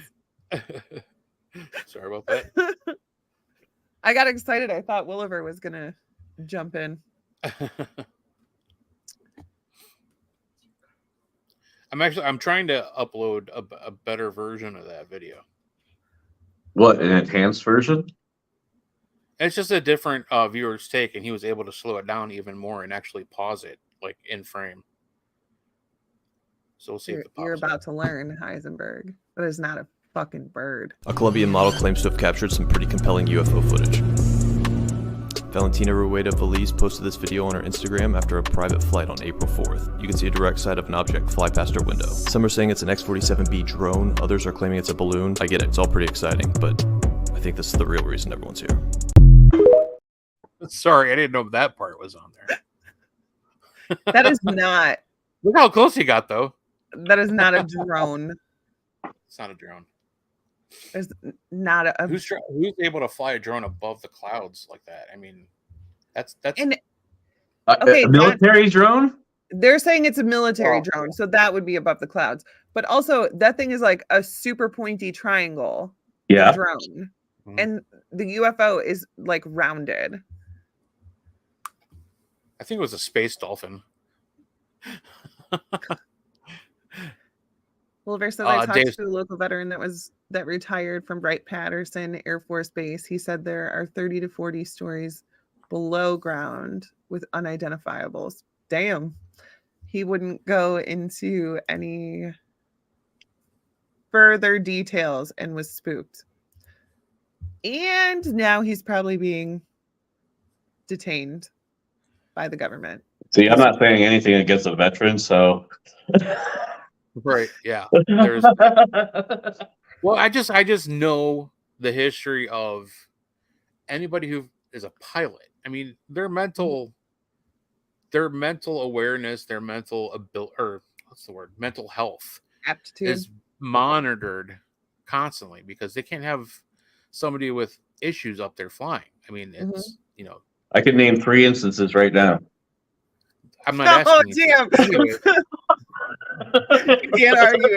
Sorry about that. I got excited. I thought Williver was going to jump in. I'm trying to upload a better version of that video. What, an enhanced version? It's just a different viewer's take, and he was able to slow it down even more and actually pause it like in frame. So we'll see if it You're pops about up. to learn, Heisenberg. That is not a fucking bird. A Colombian model claims to have captured some pretty compelling UFO footage. Valentina Rueda Veliz posted this video on her Instagram after a private flight on April 4th. You can see a direct sight of an object fly past her window. Some are saying it's an X-47B drone, others are claiming it's a balloon. I get it, it's all pretty exciting, but I think this is the real reason everyone's here. Sorry, I didn't know that part was on there. That is not. Look how close he got, though. That is not a drone. It's not a drone. There's not a. Who's able to fly a drone above the clouds like that? I mean, that's And okay, a military drone? they're saying it's a military drone, so that would be above the clouds. But also, that thing is like a super pointy triangle. Yeah. Drone, Mhm. and the UFO is like rounded. I think it was a space dolphin. Williver said I talked Dave- to a local veteran that retired from Wright-Patterson Air Force Base. He said there are 30 to 40 stories below ground with unidentifiables. Damn. He wouldn't go into any further details and was spooked. And now he's probably being detained by the government. See, I'm not saying anything against a veteran, so. Right. Yeah. There's. Well, I just know the history of anybody who is a pilot. I mean, their mental awareness, their mental ability, or what's the word? Mental health Aptitude. is monitored constantly because they can't have somebody with issues up there flying. I mean, it's I can name 3 instances right now. I'm not asking. damn. You. You can't argue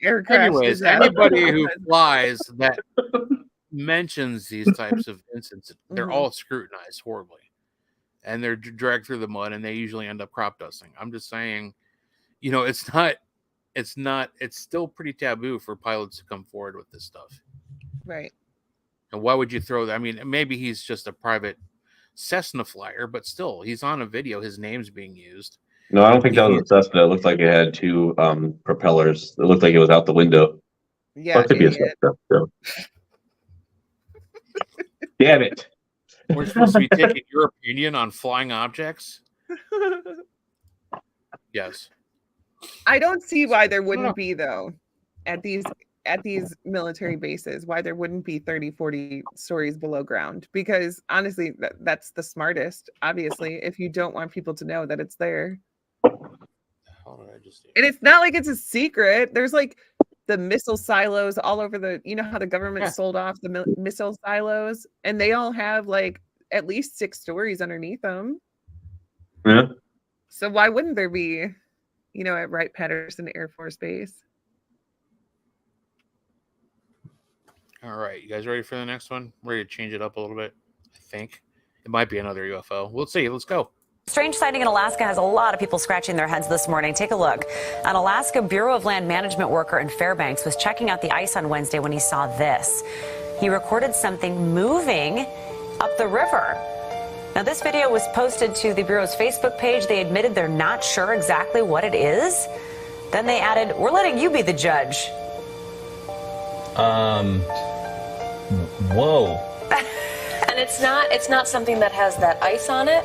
air crash. Anyways, anybody who flies that mentions these types of instances, they're Mhm. all scrutinized horribly. and they're dragged through the mud, and they usually end up crop dusting. I'm just saying, you know, it's still pretty taboo for pilots to come forward with this stuff. Right. And why would you throw that? I mean, maybe he's just a private Cessna flyer, but still, he's on a video. His name's being used. No, I don't think that was a Cessna. It looked like it had two propellers. It looked like it was out the window. Yeah. It could be a Cessna. So. Damn it. We're supposed to be taking your opinion on flying objects? Yes. I don't see why there wouldn't be, though, at these military bases, why there wouldn't be 30, 40 stories below ground. Because honestly, that's the smartest, obviously, if you don't want people to know that it's there. And it's not like it's a secret. There's like the missile silos all over the, you know how the government sold off the missile silos, and they all have like at least 6 stories underneath them. Yeah. So why wouldn't there be, you know, at Wright-Patterson Air Force Base? All right, you guys ready for the next one? Ready to change it up a little bit? I think it might be another UFO. We'll see. Let's go. Strange sighting in Alaska has a lot of people scratching their heads this morning. Take a look. An Alaska Bureau of Land Management worker in Fairbanks was checking out the ice on Wednesday when he saw this. He recorded something moving up the river. Now, this video was posted to the Bureau's Facebook page. They admitted they're not sure exactly what it is. Then they added, "We're letting you be the judge." Whoa. And it's not something that has that ice on it.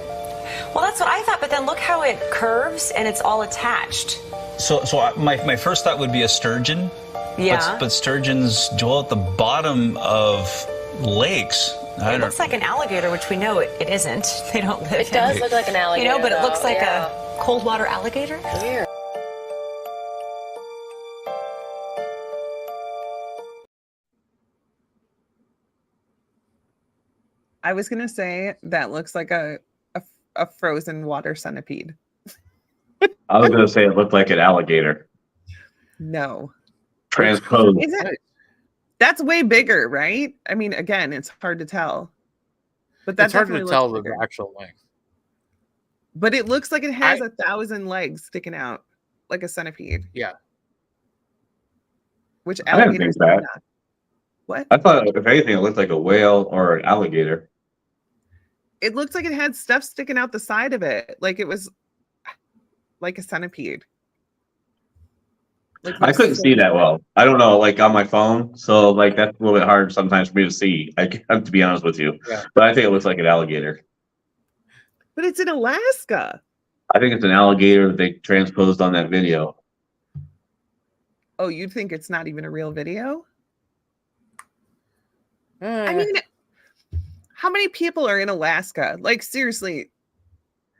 Well, that's what I thought, but then look how it curves and it's all attached. So my first thought would be a sturgeon. Yeah. But sturgeons dwell at the bottom of lakes. It looks like an alligator, which we know it isn't. They don't live. It does look like an alligator. You know, but it looks like a cold water alligator. Weird. I was gonna say that looks like a frozen water centipede. I was going to say it looked like an alligator. No. Transposed. That's way bigger, right? I mean, again, it's hard to tell. But that's hard to tell the actual length. But it looks like it has 1,000 legs sticking out, like a centipede. Yeah. Which I didn't alligators think that. do not. What? I thought, if anything, it looked like a whale or an alligator. It looks like it had stuff sticking out the side of it, like it was like a centipede. Like I couldn't see that well. I don't know, like on my phone, so like that's a little bit hard sometimes for me to see. I have to be honest with you, but I think it looks like an alligator. But it's in Alaska. I think it's an alligator that they transposed on that video. Oh, you think it's not even a real video? I mean, how many people are in Alaska? Like, seriously,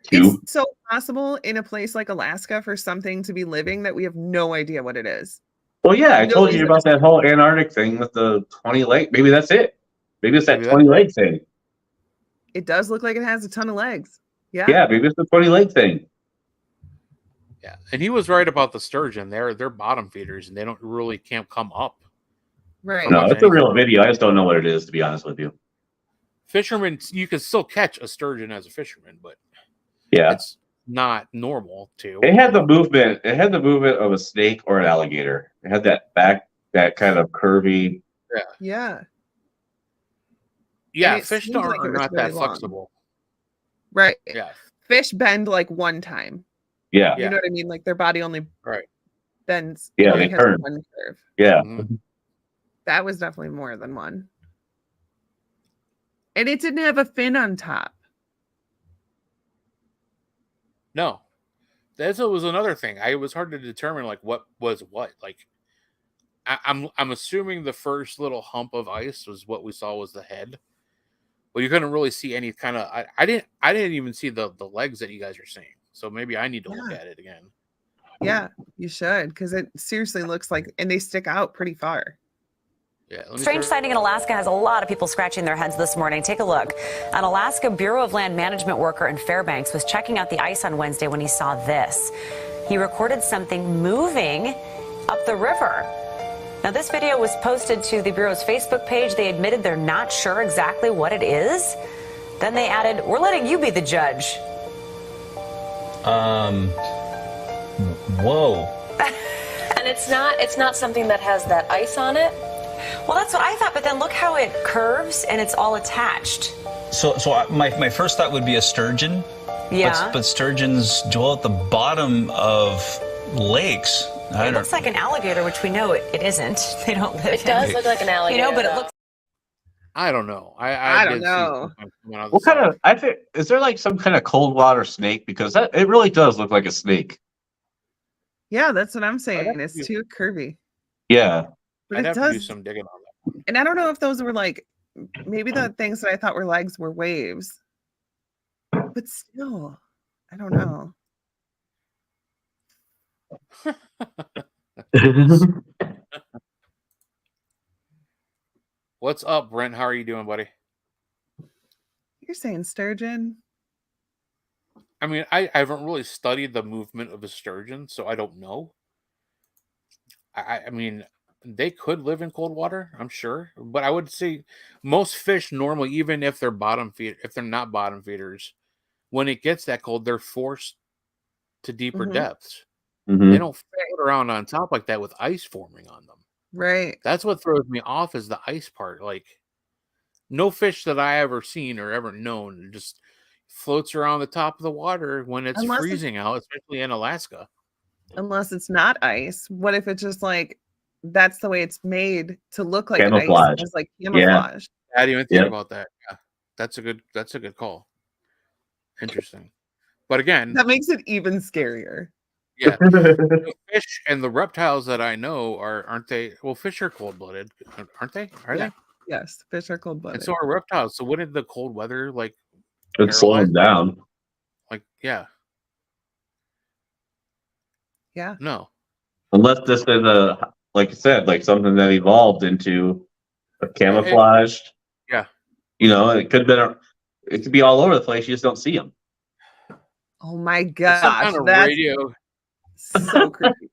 2. It's so possible in a place like Alaska for something to be living that we have no idea what it is. Well, yeah, I told you about that whole Antarctic thing with the 20 leg. Maybe that's it. Maybe it's that 20 leg thing. It does look like it has a ton of legs. Yeah. Yeah, maybe it's the 20 leg thing. Yeah, and he was right about the sturgeon. They're bottom feeders, and they don't really can't come up. Right. No, it's a real video. I just don't know what it is, to be honest with you. Fishermen, you can still catch a sturgeon as a fisherman, but yeah, it's not normal to. It had the movement. It had the movement of a snake or an alligator. It had that back, that kind of curvy. Yeah. Yeah, fish are not that flexible. Right. Yeah. Fish bend like one time. Yeah. You know what I mean? Like their body only bends. Yeah, they turn. One curve. Yeah. Mm-hmm. That was definitely more than one. And it didn't have a fin on top. No. That was another thing. It was hard to determine like what was what. Like I'm assuming the first little hump of ice was what we saw was the head. Well, you couldn't really see any kind of I didn't even see the legs that you guys are seeing. So maybe I need to look at it again. Yeah, you should, because it seriously looks like, and they stick out pretty far. Yeah, Strange sighting in Alaska has a lot of people scratching their heads this morning. Take a look. An Alaska Bureau of Land Management worker in Fairbanks was checking out the ice on Wednesday when he saw this. He recorded something moving up the river. Now, this video was posted to the Bureau's Facebook page. They admitted they're not sure exactly what it is. Then they added, "We're letting you be the judge." Whoa. And it's not something that has that ice on it. Well, that's what I thought, but then look how it curves and it's all attached. So my first thought would be a sturgeon. Yeah. But sturgeons dwell at the bottom of lakes. It looks like an alligator, which we know it isn't. They don't live. It does look like an alligator. But it looks. I don't know. I don't did know. see coming out of the What kind side. of? I think is there like some kind of cold water snake because it really does look like a snake. Yeah, that's what I'm have saying. to It's do- too curvy. Yeah. But I'd it have to do does. some digging on that. And I don't know if those were like maybe the things that I thought were legs were waves. But still, I don't know. What's up, Brent? How are you doing, buddy? You're saying sturgeon? I mean, I haven't really studied the movement of a sturgeon, so I don't know. I mean, they could live in cold water, I'm sure, but I would say most fish normally, even if they're if they're not bottom feeders, when it gets that cold, they're forced to deeper Mhm. depths. Mhm. They don't float around on top like that with ice forming on them. Right. That's what throws me off is the ice part. Like, no fish that I ever seen or ever known just floats around the top of the water when it's Unless it's- freezing out, especially in Alaska. Unless it's not ice. What if it's just like that's the way it's made to look like an ice? Camouflage. It's like Yeah. camouflage. I didn't even think Yep. about that. Yeah, that's a good call. Interesting. But again, That makes it even scarier. yeah, the fish and the reptiles that I know aren't they? Well, fish are cold blooded, aren't they? Are Yeah. they? Yes, fish are cold And blooded. so are reptiles. So wouldn't the cold weather like It's slowing down. like yeah? Yeah. No. Unless this is a, like you said, like something that evolved into a camouflaged. Yeah. You know, it could be all over the place. You just don't see them. Oh my It's gosh, some kind of that's radio, so creepy.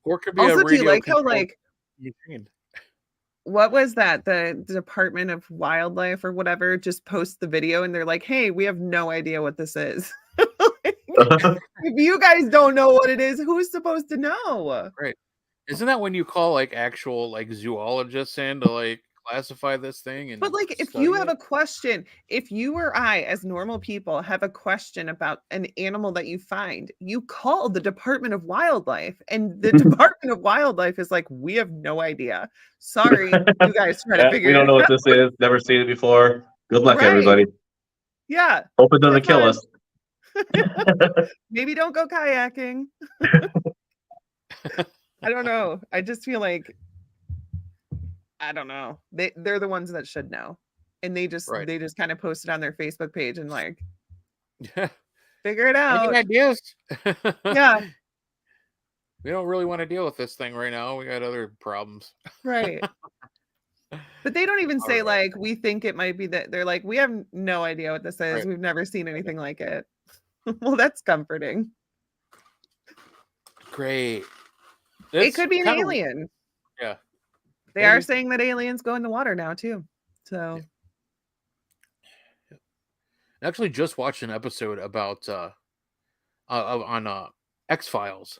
or it could be Also, a do you radio. like how controlled like machine. what was that? The Department of Wildlife or whatever just post the video and they're like, "Hey, we have no idea what this is." If you guys don't know what it is, who's supposed to know? Right? Isn't that when you call like actual like zoologists in to like classify this thing? And But like, if study you have it? a question, if you or I, as normal people, have a question about an animal that you find, you call the Department of Wildlife, and the Department of Wildlife is like, "We have no idea. Sorry, you guys try to Yeah, figure we don't it know out." what this is. Never seen it before. Good luck, Right. everybody. Yeah, Hope it doesn't Have kill fun. us. Maybe don't go kayaking. I don't know. I just feel like I don't know. They're the ones that should know, and they just Right. kind of posted on their Facebook page and like Yeah. figure it Any out. ideas? Yeah, We don't really want to deal with this thing right now. We got other problems. right. But they don't even All say right. like we think it might be that. They're like we have no idea what this is. Right. We've never seen anything like it. Well, that's comforting. Great. It It's could be an kinda- alien. Yeah. They are Maybe. saying that aliens go in the water now too. So I actually just watched an episode about on X-Files.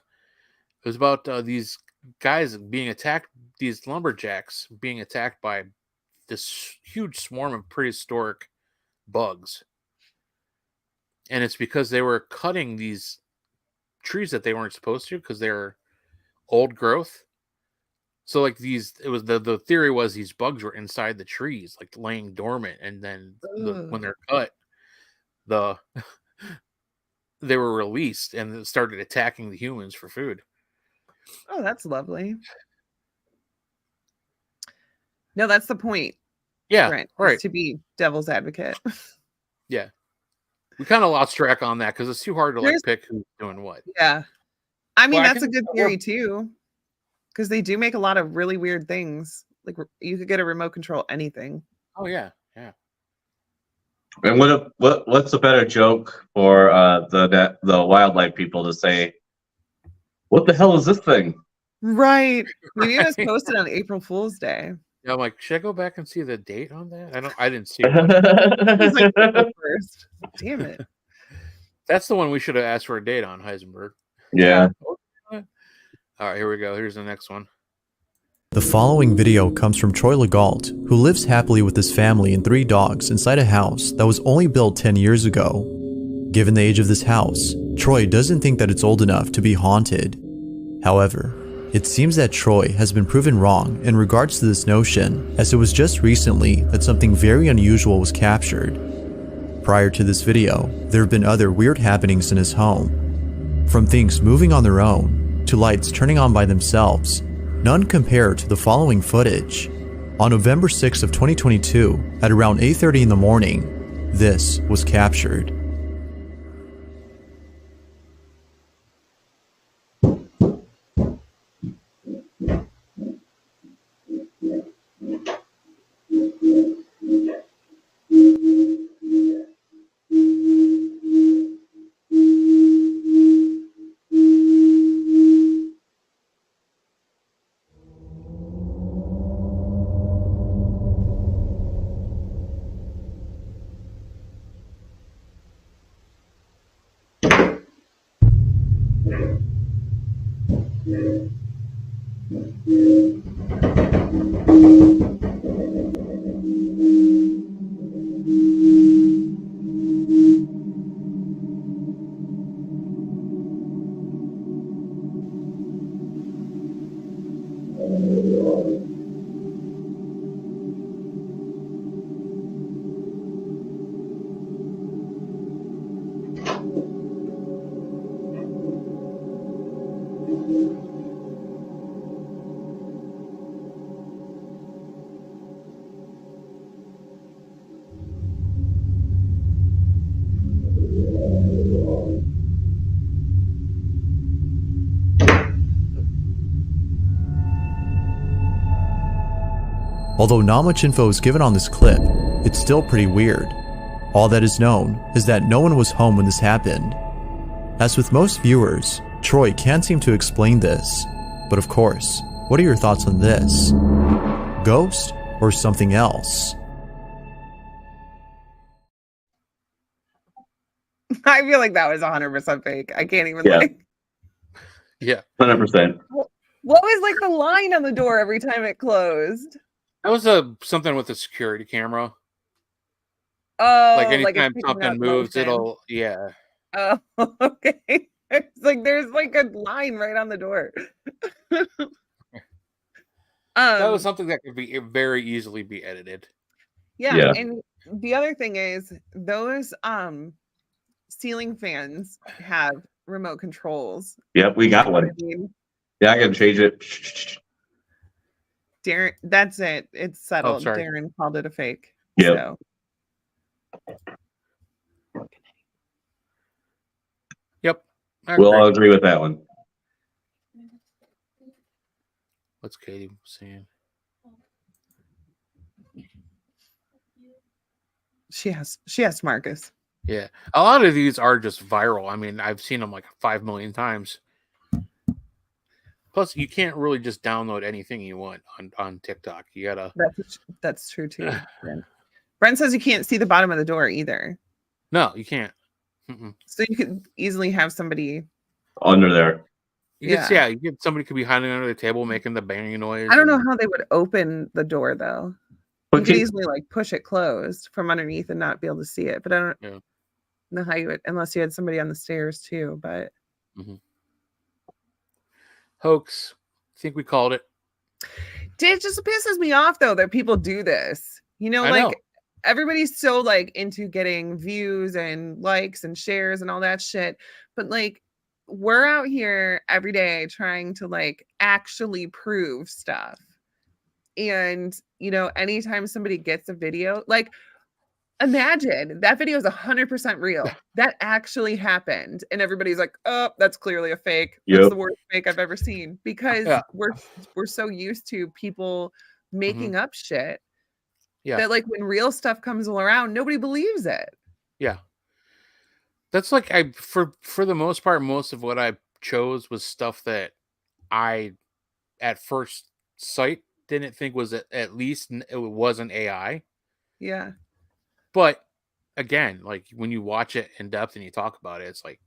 It was about these guys being attacked, these lumberjacks being attacked by this huge swarm of prehistoric bugs. And it's because they were cutting these trees that they weren't supposed to because they're old growth. So like it was the theory was these bugs were inside the trees, like laying dormant, and then when they're cut, they were released and started attacking the humans for food. oh, that's lovely. No, that's the point. Yeah, Brent, is right. to be devil's advocate. Yeah, we kind of lost track on that because it's too hard to like There's- pick who's doing what. Yeah. I mean, Well, I that's a can- good well- theory too. Because they do make a lot of really weird things. Like you could get a remote control anything. Oh yeah, yeah. And what's a better joke for the wildlife people to say? What the hell is this thing? Right. Maybe it was Right. posted on April Fool's Day. Yeah, I'm like, should I go back and see the date on that? I didn't see it. He's like April 1st. Damn it. That's the one we should have asked for a date on, Heisenberg. Yeah. All right, here we go. Here's the next one. The following video comes from Troy Legault, who lives happily with his family and 3 dogs inside a house that was only built 10 years ago. Given the age of this house, Troy doesn't think that it's old enough to be haunted. However, it seems that Troy has been proven wrong in regards to this notion, as it was just recently that something very unusual was captured. Prior to this video, there have been other weird happenings in his home. From things moving on their own, to lights turning on by themselves, none compare to the following footage. On November 6th of 2022, at around 8:30 in the morning, this was captured. Although not much info is given on this clip, it's still pretty weird. All that is known is that no one was home when this happened. As with most viewers, Troy can't seem to explain this. But of course, what are your thoughts on this? Ghost or something else? I feel like that was 100% fake. I can't even Yeah. like. Yeah, 100%. What was like the line on the door every time it closed? that was something with a security camera. Oh, Like it's anytime picking something up moves, motion. yeah. Oh, okay. It's like there's like a line right on the door. That was Um, something that could be very easily be edited. yeah, Yeah. and the other thing is those ceiling fans have remote controls. Yep, we got You know what one. I mean? Yeah, I can change it. Darren, that's it. It's settled. sorry. Darren called it a fake. Yep. So Yep. I We'll all agree. agree with that one. What's Katie saying? she has Marcus. Yeah, a lot of these are just viral. I mean, I've seen them like 5 million times. Plus, you can't really just download anything you want on TikTok. You gotta. That's true too. Brent. Brent says you can't see the bottom of the door either. No, you can't. Mm-mm. So you could easily have somebody. Under there. Somebody could be hiding under the table making the banging noise. I don't know how they would open the door though. You could easily like push it closed from underneath and not be able to see it. But I don't know how you would, unless you had somebody on the stairs too. But hoax. I think we called it. It just pisses me off though that people do this. You know, I like know. everybody's so like into getting views and likes and shares and all that shit. But like we're out here every day trying to like actually prove stuff. And you know, anytime somebody gets a video, like imagine that video is 100% real. That actually happened. And everybody's like, oh, that's clearly a fake. That's Yep. the worst fake I've ever seen. Because we're so used to people making up shit that like when real stuff comes around, nobody believes it. Yeah. That's like for the most part, most of what I chose was stuff that I at first sight didn't think was at least it wasn't AI. Yeah. But again, like when you watch it in depth and you talk about it, it's like,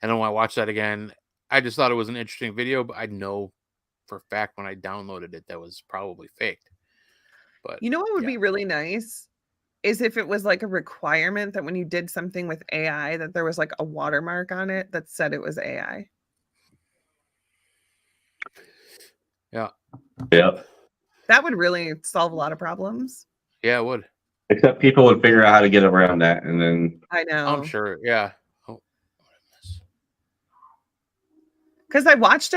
and then when I watch that again, I just thought it was an interesting video, but I know for a fact when I downloaded it that was probably faked. But You know what would be really nice is if it was like a requirement that when you did something with AI that there was like a watermark on it that said it was AI. Yeah. Yeah. That would really solve a lot of problems. Yeah, it would. Except people would figure out how to get around that, and then I know. I'm sure. Yeah. Oh. Because I watched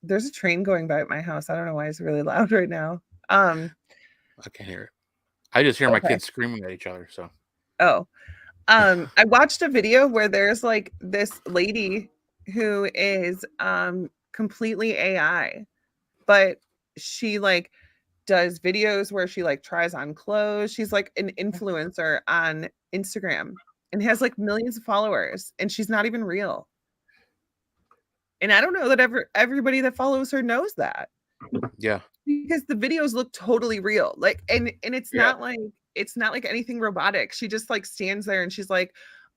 there's a train going by at my house. I don't know why it's really loud right now. I can't hear it. I just hear my Okay. kids screaming at each other. So I watched a video where there's like this lady who is completely AI, but she like does videos where she like tries on clothes. She's like an influencer on Instagram and has like millions of followers, and she's not even real. And I don't know that everybody that follows her knows that. yeah. Because the videos look totally real. Like and it's Yeah. not like anything robotic. She just like stands there and she's like,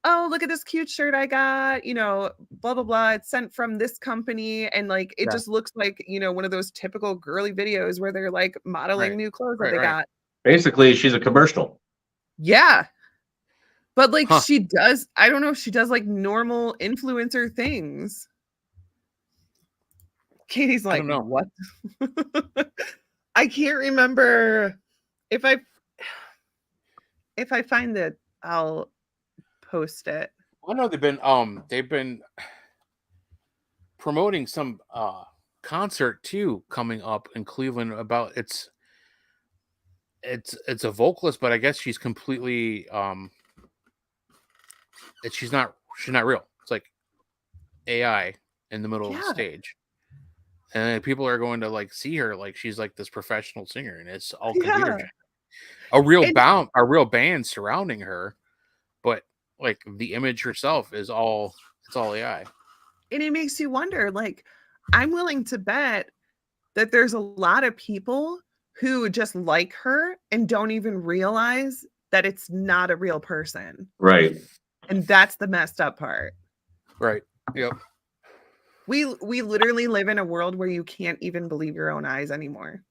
"Oh, look at this cute shirt I got, you know, blah blah blah. It's sent from this company." And like it Yeah. just looks like, you know, one of those typical girly videos where they're like modeling Right. new clothes that Right, they right. got. basically she's a commercial. Yeah. But like Huh. she does, I don't know if she does like normal influencer things. Katie's I like, don't know. what? I can't remember if I find it, I'll post it. I know they've been promoting some concert too coming up in Cleveland about it's a vocalist, but I guess she's completely she's not real. It's like AI in the middle of the Yeah. stage. And then people are going to like see her like she's like this professional singer, and it's all computer Yeah. generated. A real And- band surrounding her, but like the image herself is all AI. And it makes you wonder, like, I'm willing to bet that there's a lot of people who just like her and don't even realize that it's not a real person. Right. And that's the messed up part. Right. Yep. We literally live in a world where you can't even believe your own eyes anymore.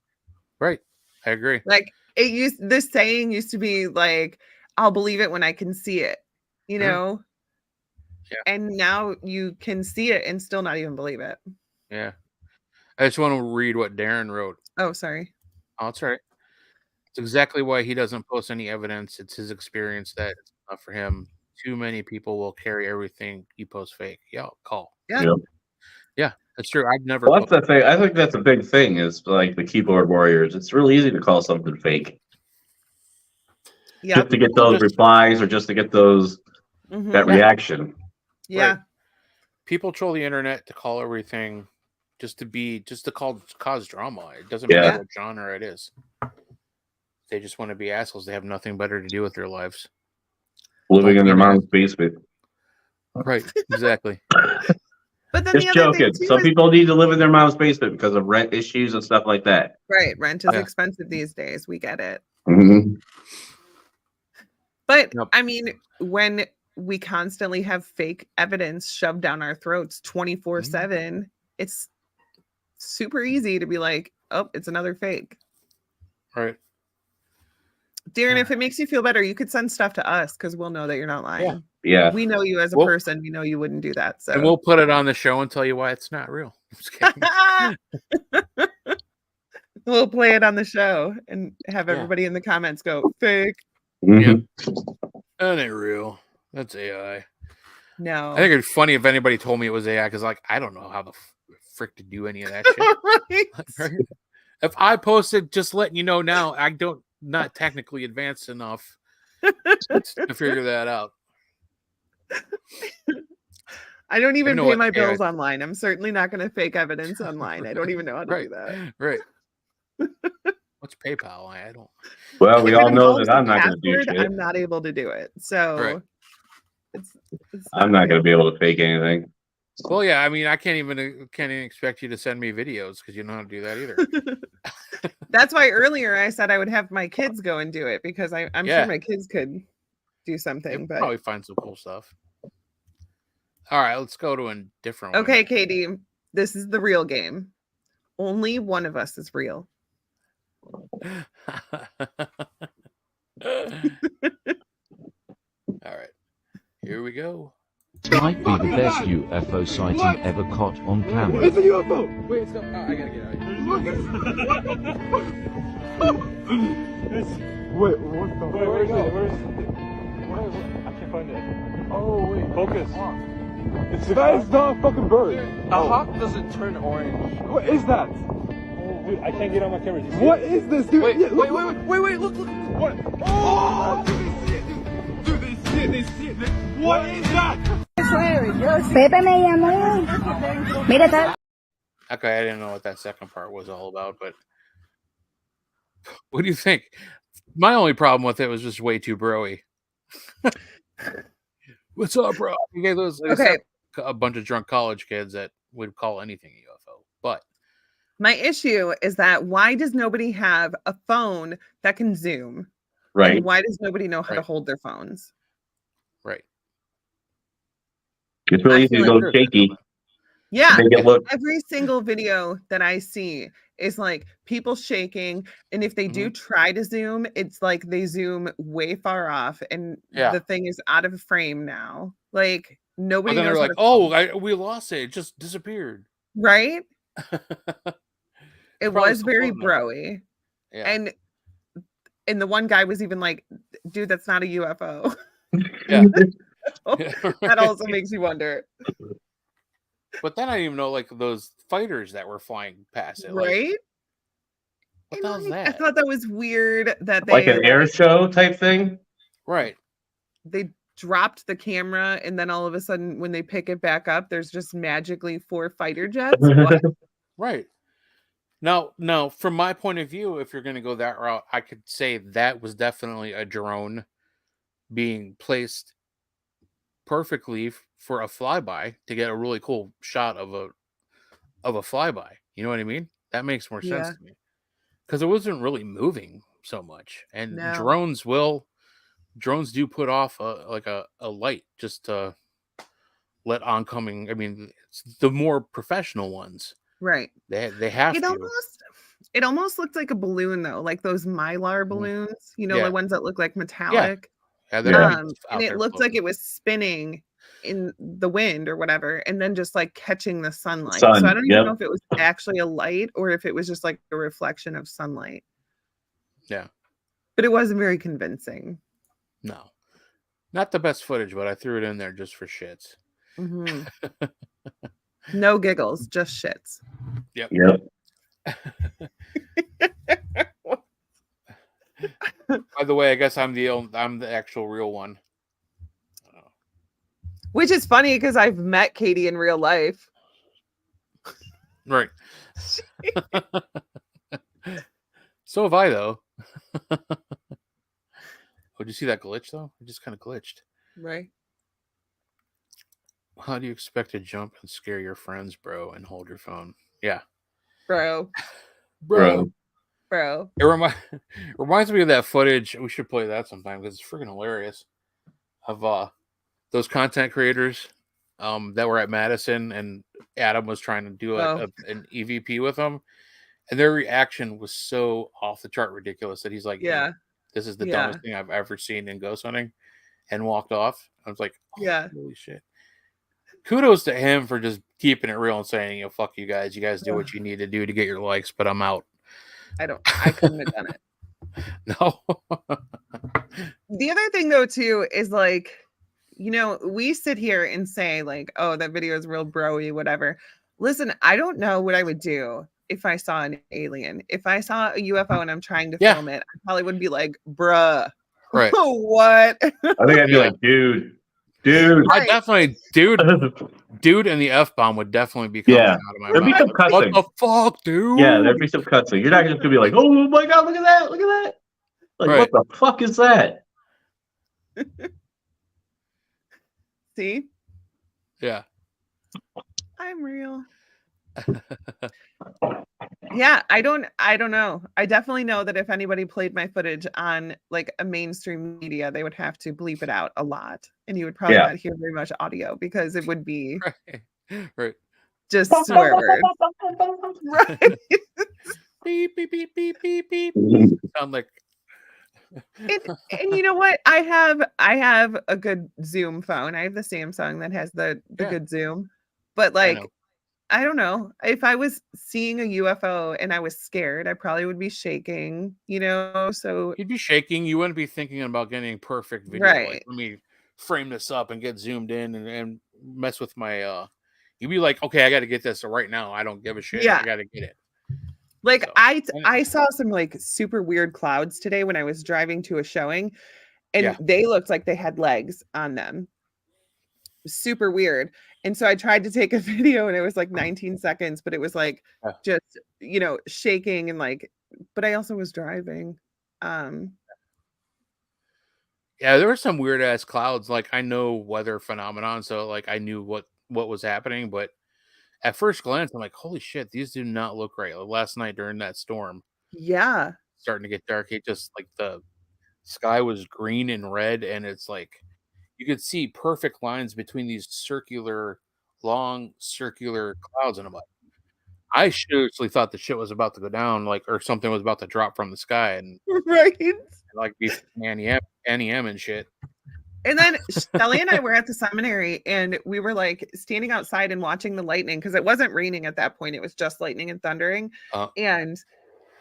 Right. I agree. Like this saying used to be like, I'll believe it when I can see it, you know? Yeah. And now you can see it and still not even believe it. Yeah. I just want to read what Darren wrote. Oh, sorry. Oh, that's all right. It's exactly why he doesn't post any evidence. It's his experience that it's not for him. Too many people will carry everything you post fake. Yeah, call. Yeah. Yep. Yeah, that's true. I've never. Well, that's the thing. I think that's a big thing. Is like the keyboard warriors. It's really easy to call something fake. Yeah. Just to get those replies or just to get those that reaction. Yeah. Right. People troll the internet to call everything just to cause drama. It doesn't matter what genre it is. They just want to be assholes. They have nothing better to do with their lives. Living in their mom's basement. Right. Exactly. But then Just joking. Some people need to live in their mom's basement because of rent issues and stuff like that. Right. Rent is expensive these days. We get it. Mm-hmm. But I mean, when we constantly have fake evidence shoved down our throats 24/7, it's super easy to be like, oh, it's another fake. Right. Darren, if it makes you feel better, you could send stuff to us because we'll know that you're not lying. Yeah. We know you as a person. We know you wouldn't do that. So and we'll put it on the show and tell you why it's not real. I'm just kidding. We'll play it on the show and have everybody in the comments go, fake. Yeah. That ain't real. That's AI. No. I think it'd be funny if anybody told me it was AI because, like, I don't know how the frick to do any of that shit. Right? If I posted, just letting you know now, I don't not technically advanced enough to figure that out. I don't even know pay what my AI bills online. I'm certainly not going to fake evidence online. I don't even know how to do that. Right. What's PayPal? I don't. Well, we If it all know involves that I'm a not going to do password, shit. I'm not able to do it. So Right. it's I'm not going to be able to fake anything. Well, yeah, I mean, I can't even expect you to send me videos because you don't know how to do that either. That's why earlier I said I would have my kids go and do it because I'm Yeah. sure my kids could do something. You'll But probably find some cool stuff. All right, let's go to a different one. okay, Katie, this is the real game. Only one of us is real. All right, here we go. Might be the best UFO sighting ever caught on camera. It's a UFO! Wait, stop. Oh, I gotta get out of here. Wait, what the? Wait, where is it? Where is it? I can't find it. Oh, wait. Focus. That is not a fucking bird. A hawk doesn't turn orange. What is that? Dude, I can't get on my camera. What is this, dude? Wait, Yeah, wait, look. What? Oh, dude, they see it, dude. Dude, they see it. What is that? Pepe me llamó. Mira, tal. Okay, I didn't know what that second part was all about, but what do you think? My only problem with it was just way too broy. What's up, bro? Okay, Okay. A bunch of drunk college kids that would call anything a UFO, but My issue is that why does nobody have a phone that can zoom? Right. And why does nobody know how to Right. hold their phones? right. It's really I easy feel to like go shaky. Yeah. Make it look. Every single video that I see is like people shaking. And if they do try to zoom, it's like they zoom way far off and Yeah. the thing is out of frame now. Like But nobody then they're knows how like, to "Oh, we lost it. It just disappeared." right? It Probably was still very floating there. broy. Yeah. And the one guy was even like, dude, that's not a UFO. Yeah. That also makes you wonder. But then I didn't even know like those fighters that were flying past it. Like, Right? what the hell's I that? thought that was weird that Like an air show type thing. Right. they dropped the camera and then all of a sudden when they pick it back up, there's just magically 4 fighter jets. What? Right. Now, from my point of view, if you're going to go that route, I could say that was definitely a drone being placed perfectly for a flyby to get a really cool shot of a flyby. You know what I mean? That makes more sense Yeah. to me because it wasn't really moving so much. And No. drones do put off a light just to let oncoming. I mean, it's the more professional ones. Right. They have It to. it almost looked like a balloon though, like those Mylar balloons, you know, Yeah. the ones that look like metallic. Yeah, they're out And it there looked like floating. it was spinning in the wind or whatever, and then just like catching the sunlight. Sun, So I don't even know yep. if it was actually a light or if it was just like a reflection of sunlight. Yeah. But it wasn't very convincing. No, not the best footage, but I threw it in there just for shits. Mhm. No giggles, just shits. Yep. By the way, I guess I'm the actual real one. Which is funny because I've met Katie in real life. Right. So have I, though. Oh, did you see that glitch, though? It just kind of glitched. Right. How do you expect to jump and scare your friends, bro, and hold your phone? Yeah. Bro. Bro. Bro. It reminds me of that footage. We should play that sometime because it's freaking hilarious. Of those content creators that were at Madison and Adam was trying to do an EVP with them. And their reaction was so off the chart ridiculous that he's like, Yeah. This is the dumbest thing I've ever seen in ghost hunting, and walked off. I was like, Yeah. Holy shit. Kudos to him for just keeping it real and saying, fuck you guys. You guys do what you need to do to get your likes, but I'm out. I couldn't have done it. No. The other thing though too is like, you know, we sit here and say like, oh, that video is real broy, whatever. Listen, I don't know what I would do if I saw an alien. If I saw a UFO and I'm trying to film it, I probably would be like, bruh. Right. What? I think I'd be like, dude. I definitely, dude, and the F-bomb would definitely be coming out of my There'd be mouth. some cussing. What the fuck, dude? Yeah, there'd be some cussing. You're not just gonna be like, oh my god, look at that, look at that. Like, Right. what the fuck is that? See? Yeah. I'm real. Yeah, I don't know. I definitely know that if anybody played my footage on like a mainstream media, they would have to bleep it out a lot. And you would probably not hear very much audio because it would be Right. just swear words. Right. Beep beep beep beep beep beep. Sound like And you know what? I have a good Zoom phone. I have the Samsung that has the good Zoom. But like I don't know. If I was seeing a UFO and I was scared, I probably would be shaking, you know? So you'd be shaking. You wouldn't be thinking about getting perfect video. Right. Like, let me frame this up and get zoomed in and mess with my you'd be like, okay, I got to get this right now. I don't give a shit. Yeah. I got to get it. Like So, I saw some like super weird clouds today when I was driving to a showing, and Yeah. they looked like they had legs on them. Super weird. And so I tried to take a video and it was like 19 seconds, but it was like just, you know, shaking and like, but I also was driving. Yeah, there were some weird ass clouds. Like, I know weather phenomenon, so like I knew what was happening, but at first glance, I'm like, holy shit, these do not look right. Like last night during that storm, Yeah. starting to get dark, it just like the sky was green and red, and it's like you could see perfect lines between these long circular clouds, and I'm like, I seriously thought the shit was about to go down, like, or something was about to drop from the sky, and Right. like be Annie M and shit. And then Shelly and I were at the seminary and we were like standing outside and watching the lightning because it wasn't raining at that point. It was just lightning and thundering. And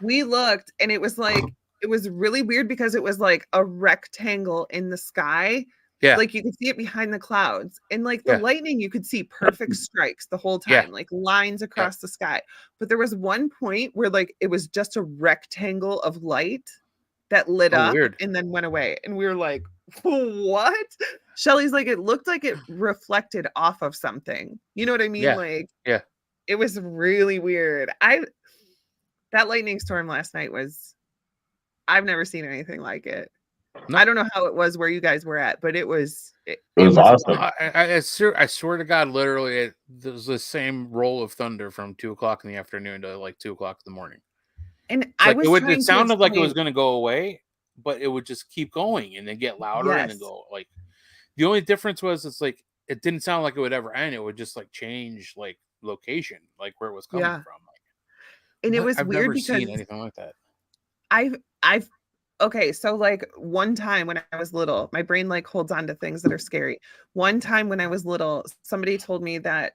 we looked and it was like, it was really weird because it was like a rectangle in the sky. Yeah. Like you could see it behind the clouds. And like the lightning, you could see perfect strikes the whole time, like lines across the sky. But there was one point where like it was just a rectangle of light that lit up weird. and then went away. And we were like, what? Shelly's like, it looked like it reflected off of something. You know what I mean? Yeah. Like, yeah, it was really weird. That lightning storm last night I've never seen anything like it. No. I don't know how it was where you guys were at, but it was awesome. I swear to God, literally, it was the same roll of thunder from 2:00 in the afternoon to like 2:00 in the morning. And it sounded like it was going to go away, but it would just keep going and then get louder and then go like. The only difference was it's like it didn't sound like it would ever end. It would just like change like location, like where it was coming from. Like, and it was I've weird never because seen anything like that. I've okay, so like one time when I was little, my brain like holds on to things that are scary. One time when I was little, somebody told me that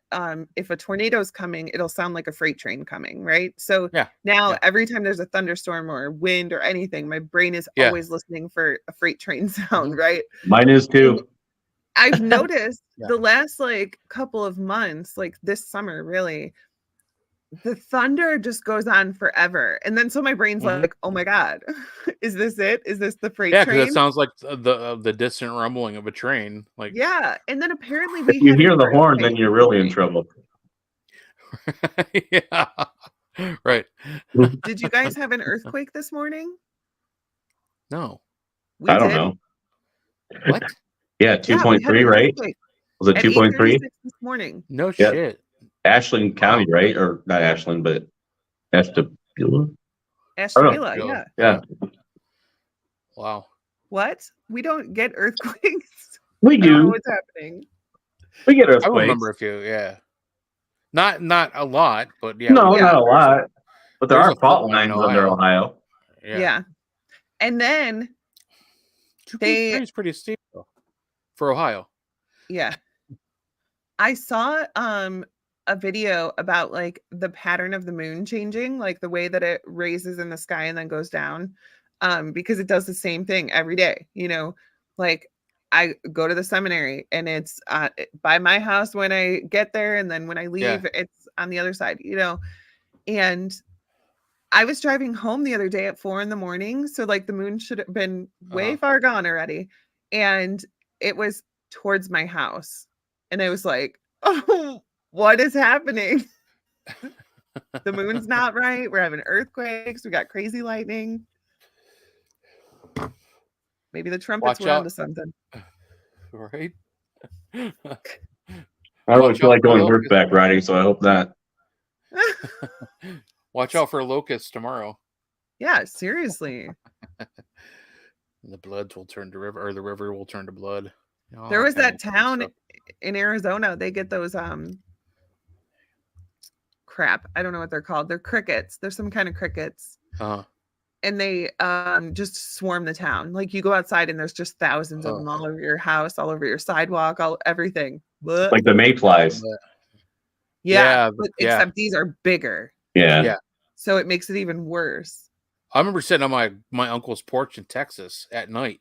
if a tornado is coming, it'll sound like a freight train coming, right? So now every time there's a thunderstorm or wind or anything, my brain is always listening for a freight train sound, right? Mine is too. And I've noticed the last like couple of months, like this summer, really, the thunder just goes on forever. And then so my brain's like, oh my God, is this it? Is this the freight train? Yeah, because it sounds like the distant rumbling of a train. Like and then apparently if you hear the horn, then you're really in trouble. Yeah. Right. Did you guys have an earthquake this morning? No. I don't know. What? Yeah, 2.3, right? Was it 2.3 this morning? No shit. Ashland County, right? Or not Ashland, but Ashtabula? Ashtabula, yeah. Wow. What? We don't get earthquakes. We do. I don't know what's happening. We get earthquakes. I remember a few, Not a lot, but not a lot. But there are fault lines under Ohio. Yeah. And then 2.3 is pretty steep though, for Ohio. Yeah. I saw a video about like the pattern of the moon changing, like the way that it raises in the sky and then goes down, because it does the same thing every day. You know, like I go to the seminary and it's by my house when I get there, and then when I leave, it's on the other side. You know, and I was driving home the other day at 4 a.m, so like the moon should have been way far gone already, and it was towards my house, and I was like, oh, what is happening? The moon's not right. We're having earthquakes. We got crazy lightning. Maybe the trumpets were onto something. Right? I don't really feel like going locusts. horseback riding, so I hope not. Watch out for locusts tomorrow. Yeah, seriously. The bloods will turn to river, or the river will turn to blood. There was that town in Arizona. They get those crap. I don't know what they're called. They're crickets. There's some kind of crickets. And they just swarm the town. Like you go outside and there's just thousands of them all over your house, all over your sidewalk, everything. Like the mayflies. Yeah, except these are bigger. Yeah. So it makes it even worse. I remember sitting on my uncle's porch in Texas at night,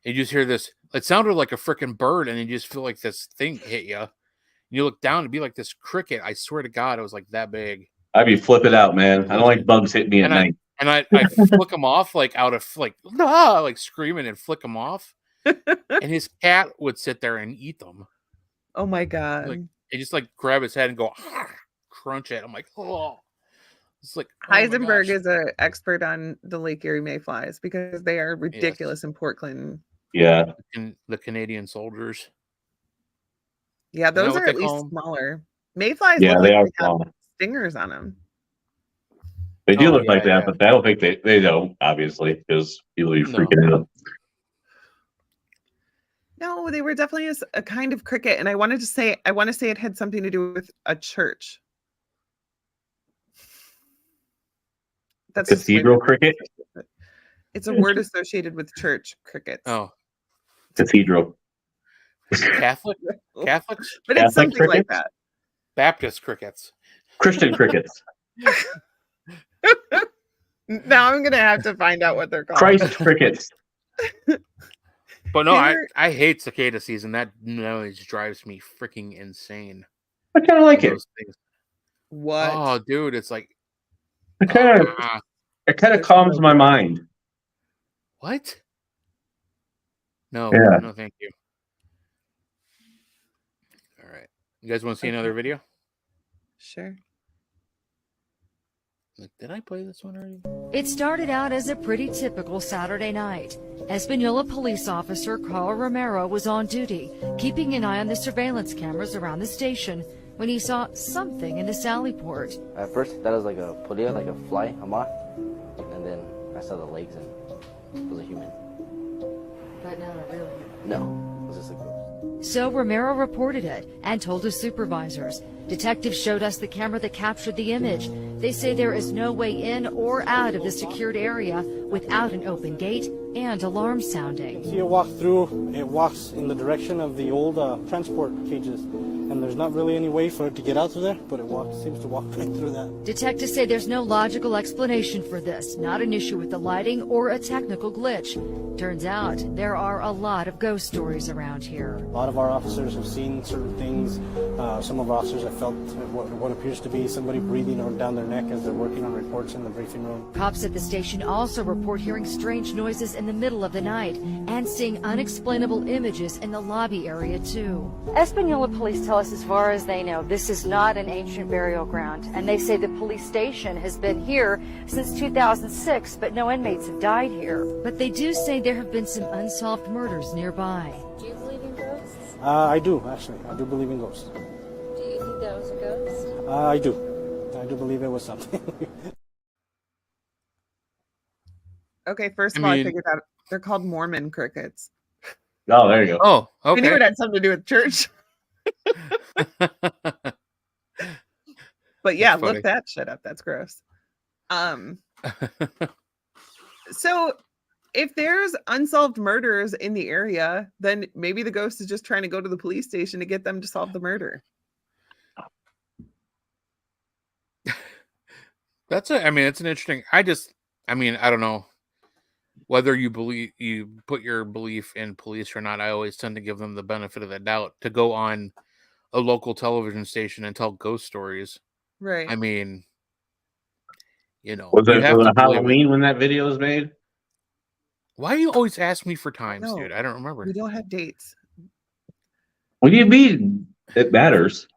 and you just hear this. It sounded like a freaking bird, and you just feel like this thing hit you. And you look down and be like this cricket. I swear to God, it was like that big. I'd be flipping out, man. I don't like bugs hitting me at night. And I flick him off like out of like screaming and flick him off. And his cat would sit there and eat them. Oh my God. Like he just like grab his head and go crunch it. I'm like, oh. It's like Heisenberg is an expert on the Lake Erie mayflies because they are ridiculous in Portland. Yeah. And the Canadian soldiers. Yeah, those are at least smaller. Mayflies look like they are have small. Stingers on them. They do look like that, but I don't think they don't, obviously, because people are freaking out. No, they were definitely a kind of cricket, and I want to say it had something to do with a church. That's cathedral cricket. It's a word associated with church crickets. Oh, cathedral. Catholics, but Catholic it's something crickets? like that. Baptist crickets, Christian crickets. Now I'm gonna have to find out what they're called. Christ crickets. But no, I hate cicada season. That noise drives me freaking insane. I kind of like it. What? Oh, dude, it's like it kind of calms my mind. What? No, Yeah. no, thank you. All right, you guys want to see another video? Sure. Did I play this one already? It started out as a pretty typical Saturday night. Espanola police officer Carl Romero was on duty, keeping an eye on the surveillance cameras around the station when he saw something in the sally port. At first, that was like a polilla, like a fly, a moth, and then I saw the legs and it was a human. But not a real human. No, it was just a ghost. So Romero reported it and told his supervisors. Detectives showed us the camera that captured the image. They say there is no way in or out of the secured area without an open gate and alarm sounding. See it walk through, it walks in the direction of the old transport cages, and there's not really any way for it to get out through there, but it seems to walk right through that. Detectives say there's no logical explanation for this, not an issue with the lighting or a technical glitch. Turns out there are a lot of ghost stories around here. A lot of our officers have seen certain things. Some of our officers have felt what appears to be somebody breathing down their neck as they're working on reports in the briefing room. Cops at the station also report hearing strange noises in the middle of the night and seeing unexplainable images in the lobby area too. Espanola police tell us as far as they know, this is not an ancient burial ground, and they say the police station has been here since 2006, but no inmates have died here. But they do say there have been some unsolved murders nearby. Do you believe in ghosts? I do, actually. I do believe in ghosts. Do you think that was a ghost? I do. I do believe it was something. Okay, first of all, I figured out they're called Mormon crickets. Oh, there you go. Oh, okay. I knew it had something to do with church. But yeah, look that shit up. That's gross. So if there's unsolved murders in the area, then maybe the ghost is just trying to go to the police station to get them to solve the murder. It's an interesting. I don't know whether you put your belief in police or not. I always tend to give them the benefit of the doubt to go on a local television station and tell ghost stories. Right. I mean, was it Halloween when that video was made? Why do you always ask me for times, dude? I don't remember. We don't have dates. What do you mean? It matters.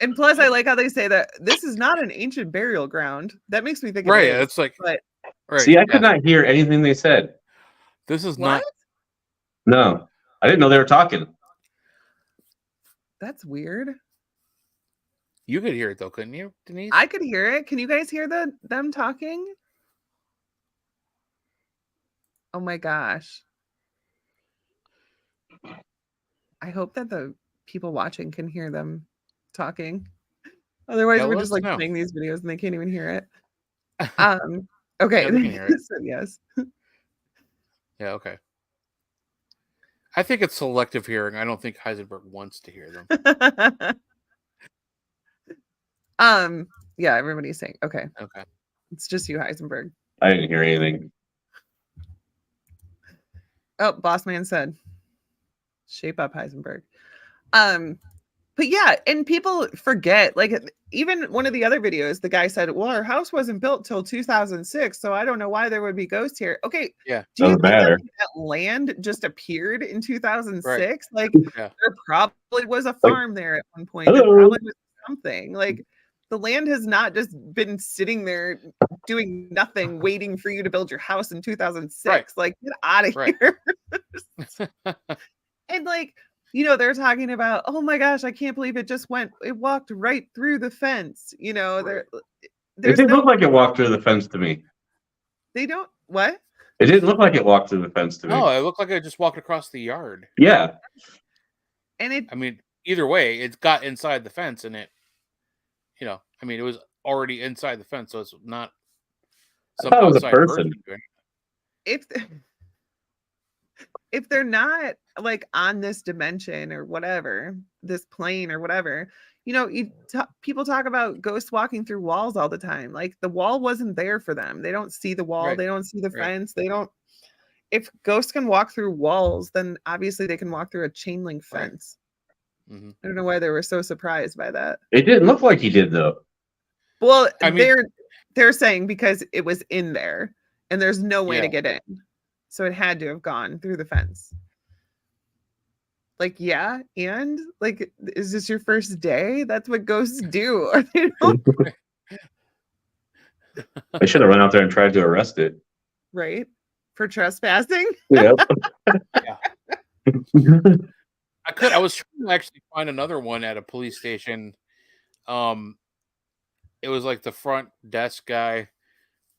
And plus, I like how they say that this is not an ancient burial ground. That makes me think, right? It is, it's like, but, right. See, I could not hear anything they said. This is what? No. I didn't know they were talking. That's weird. You could hear it though, couldn't you, Denise? I could hear it. Can you guys hear them talking? Oh my gosh. I hope that the people watching can hear them talking. Otherwise, Yeah, we're let just us like know. playing these videos and they can't even hear it. Okay. Yeah, they can hear it. So, yes. Yeah, okay. I think it's selective hearing. I don't think Heisenberg wants to hear them. Yeah, everybody's saying okay. Okay. It's just you, Heisenberg. I didn't hear anything. Oh, Boss Man said, shape up, Heisenberg. But yeah, and people forget, like even one of the other videos, the guy said, well, our house wasn't built till 2006, so I don't know why there would be ghosts here. Okay. Yeah. Do you Doesn't think matter. that land just appeared in 2006? Right. Like Yeah. there probably was a farm there at one point. Hello. There probably was something. Like the land has not just been sitting there doing nothing, waiting for you to build your house in 2006. Right. Like get out of Right. here. And like, you know, they're talking about, oh my gosh, I can't believe it walked right through the fence. You know, Right. It there's didn't no, look like it walked through the fence to me. they don't, what? It didn't look like it walked through the fence to me. No, it looked like I just walked across the yard. Yeah. And it, I mean, either way, it got inside the fence and it, you know, I mean, it was already inside the fence, so it's not I some thought it was a outside person. doing if they're not like on this dimension or whatever, this plane or whatever, you know, people talk about ghosts walking through walls all the time. Like the wall wasn't there for them. They don't see the wall. Right. They don't see the Right. fence. They don't. If ghosts can walk through walls, then obviously they can walk through a chain link Right. fence. Mm-hmm. I don't know why they were so surprised by that. It didn't look like he did though. Well, I mean- they're saying because it was in there and there's no way to Yeah. get in. So it had to have gone through the fence. Like, yeah, and like, is this your first day? That's what ghosts do. You know? I should have run out there and tried to arrest it. Right? For trespassing? Yep. I was trying to actually find another one at a police station. It was like the front desk guy.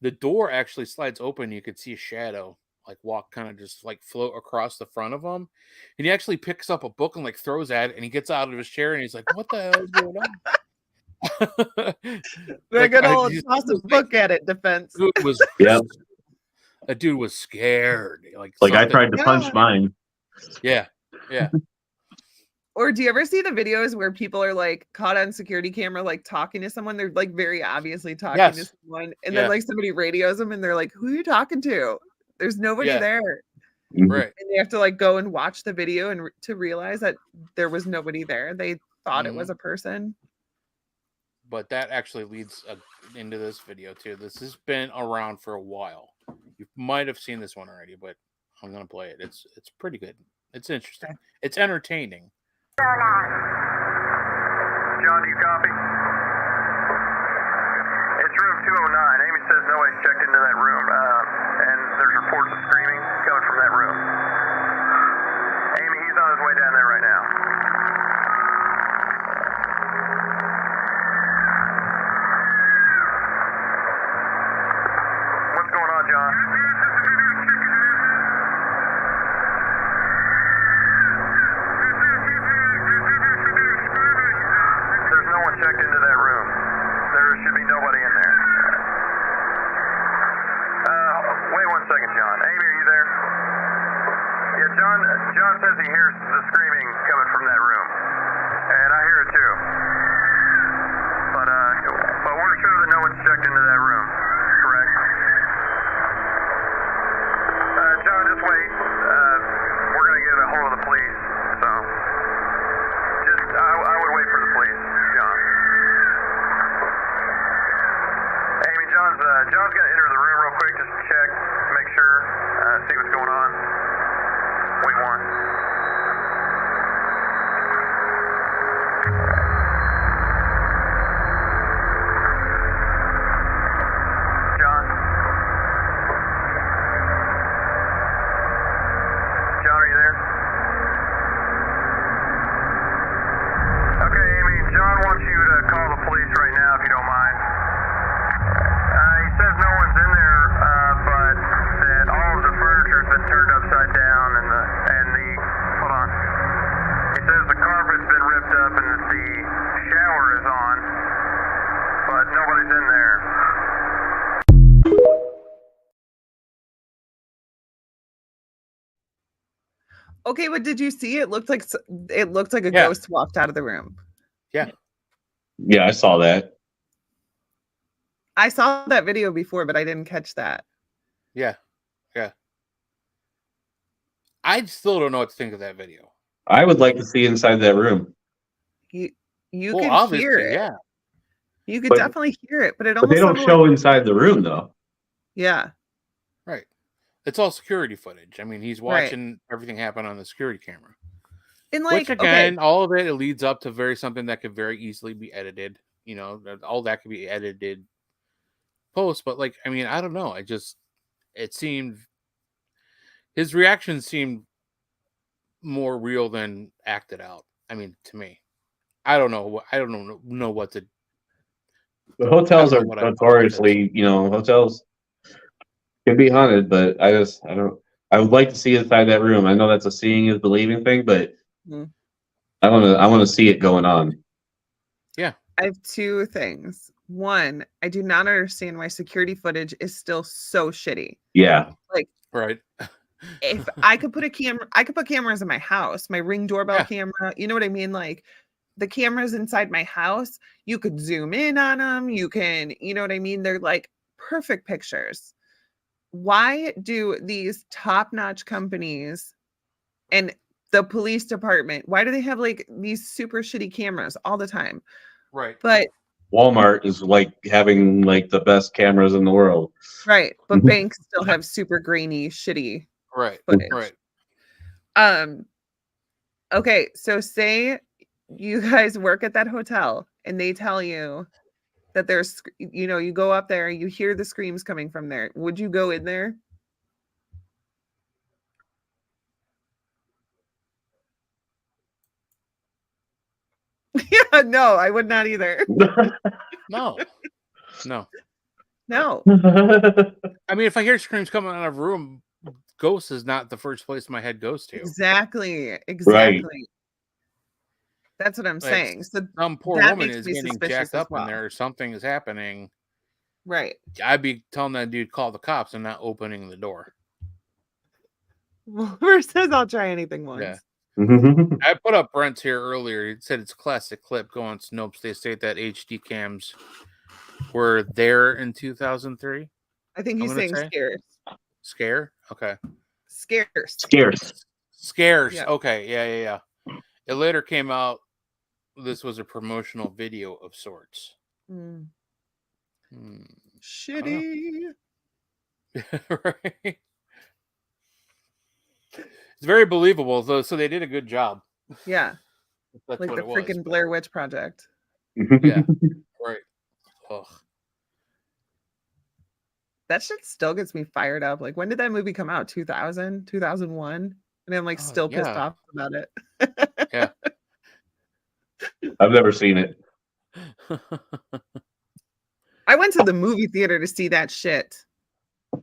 The door actually slides open. You could see a shadow like walk, kind of just like float across the front of him. And he actually picks up a book and like throws at it. And he gets out of his chair and he's like, "What the hell is going on?" The good old toss a book at it defense. Yep. That dude was scared. Like I tried to punch mine. Yeah. Yeah. Or do you ever see the videos where people are like caught on security camera, like talking to someone? They're like very obviously talking to Yes. someone. And Yeah. then like somebody radios them and they're like, who are you talking to? There's nobody Yeah. there. Right. And they have to like go and watch the video and to realize that there was nobody there. They thought it was a person. But that actually leads into this video too. This has been around for a while. You might have seen this one already, but I'm gonna play it. It's pretty good. It's interesting. Okay. It's entertaining. John, do you copy? It's room 209. Amy says nobody's checked into that room, and there's reports of screaming coming from that room. Amy, he's on his way down there right now. What's going on, John? There's no one checked into that room. There should be nobody in there. Wait 1 second, John. Amy, are you there? Yeah, John says he hears the screaming coming from that room. And I hear it too. But we're sure that no one's checked into that room. Correct? John, just wait. We're going to get a hold of the police. So, I would wait for the police, John. Amy, John's going to enter the room real quick just to check, make sure, see what's going on. Wait one. John? John, are you there? you don't mind. He says no one's in there, but that all of the furniture's been turned upside down and the hold on. He says the carpet's been ripped up and that the shower is on, but nobody's in there. Okay, but did you see? It looked like a Yeah. ghost walked out of the room. Yeah. Yeah, I saw that. I saw that video before, but I didn't catch that. Yeah. Yeah. I still don't know what to think of that video. I would like to see inside that room. You Well, could obviously, hear it. yeah. You could But- definitely hear it, but it But almost they don't sounded show like, inside the room, though. yeah. Right. It's all security footage. I mean, he's Right. watching everything happen on the security camera. And Which like, again, okay, all of it leads up to something that could very easily be edited. You know, all that could be edited post. But like, I mean, I don't know. It seemed his reaction seemed more real than acted out. I mean, to me, I don't know. I don't know what to. The hotels I are don't know what I- notoriously, hotels can be haunted, but I don't. I would like to see inside that room. I know that's a seeing is believing thing, but Mhm. I want to see it going on. Yeah. I have two things. One, I do not understand why security footage is still so shitty. Yeah. Like, right. if I could put cameras in my house, my Ring doorbell Yeah. camera, you know what I mean? Like, the cameras inside my house, you could zoom in on them. You can, you know what I mean? They're like perfect pictures. Why do these top-notch companies and the police department, why do they have like these super shitty cameras all the time? Right. But Walmart is like having like the best cameras in the world. right, but banks still have super grainy, shitty Right. footage. Right. Okay, so say you guys work at that hotel and they tell you that there's, you go up there, you hear the screams coming from there. Would you go in there? Yeah, no, I would not either. No. No. No. I mean, if I hear screams coming out of a room, ghost is not the first place my head goes to. Exactly. Right. That's what I'm Like, saying. So some poor that woman makes is me getting suspicious jacked as up well. in there, or something is happening. Right. I'd be telling that dude call the cops and not opening the door. Whoever says I'll try anything once. Yeah. I put up Brent's here earlier. He said it's a classic clip. Go on Snopes. They state that HD cams were there in 2003. I think he's saying scarce. Scare? Okay. Scarce. Scares. Yeah. Okay. Yeah. It later came out. This was a promotional video of sorts. Shitty. Right. It's very believable, though. So they did a good job. Yeah. That's Like what the it was. freaking Blair Witch Project. Yeah. Right. Ugh. That shit still gets me fired up. Like, when did that movie come out? 2000, 2001? And I'm like still pissed yeah. off about it. Yeah. I've never seen it. I went to the movie theater to see that shit.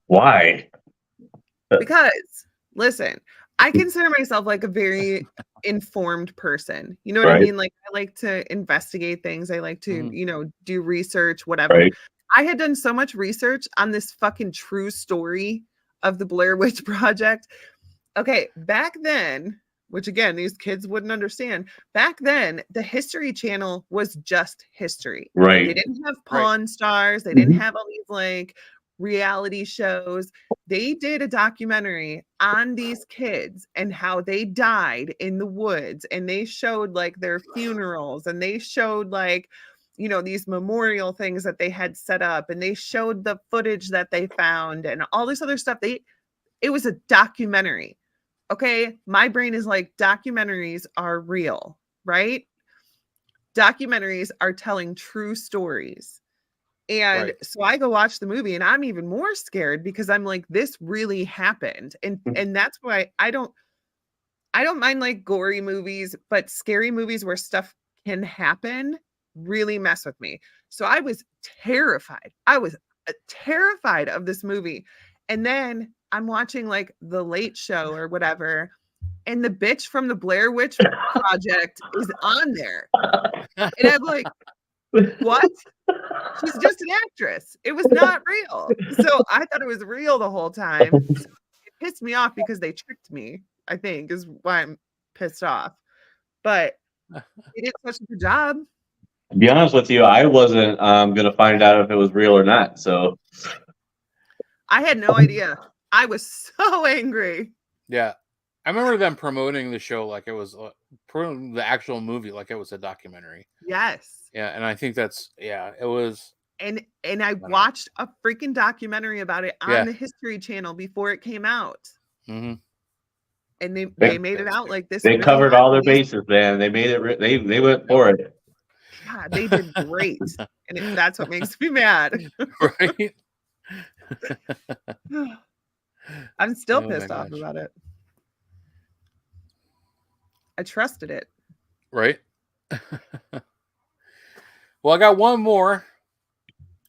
Why? Because, listen, I consider myself like a very informed person. You know what I Right. mean? Like, I like to investigate things. I like to, do research, whatever. Right. I had done so much research on this fucking true story of the Blair Witch Project. Okay, back then, which again, these kids wouldn't understand. Back then, the History Channel was just history. Right. They didn't have Pawn Stars. They didn't have all these like reality shows. They did a documentary on these kids and how they died in the woods. And they showed like their funerals and they showed like, these memorial things that they had set up. And they showed the footage that they found and all this other stuff. It was a documentary. Okay, my brain is like, documentaries are real, right? Documentaries are telling true stories. And so I go watch the movie and I'm even more scared because I'm like, this really happened. And that's why I don't mind like gory movies, but scary movies where stuff can happen really mess with me. So I was terrified. I was terrified of this movie. And then I'm watching like The Late Show or whatever, and the bitch from the Blair Witch Project is on there. And I'm like, what? She's just an actress. It was not real. So I thought it was real the whole time. So it pissed me off because they tricked me, I think, is why I'm pissed off. But they did such a good job. To be honest with you, I wasn't gonna find out if it was real or not. So I had no idea. I was so angry. Yeah. I remember them promoting the show like it was the actual movie, like it was a documentary. Yes. Yeah, and I think that's it was. And I watched a freaking documentary about it on the History Channel before it came out. Mm-hmm. And they made it out like this. They really covered all their happened. bases, man. They made it. They went for it. Yeah, they did great, and that's what makes me mad. Right. I'm still pissed off about it. I trusted it. Right. Well, I got one more.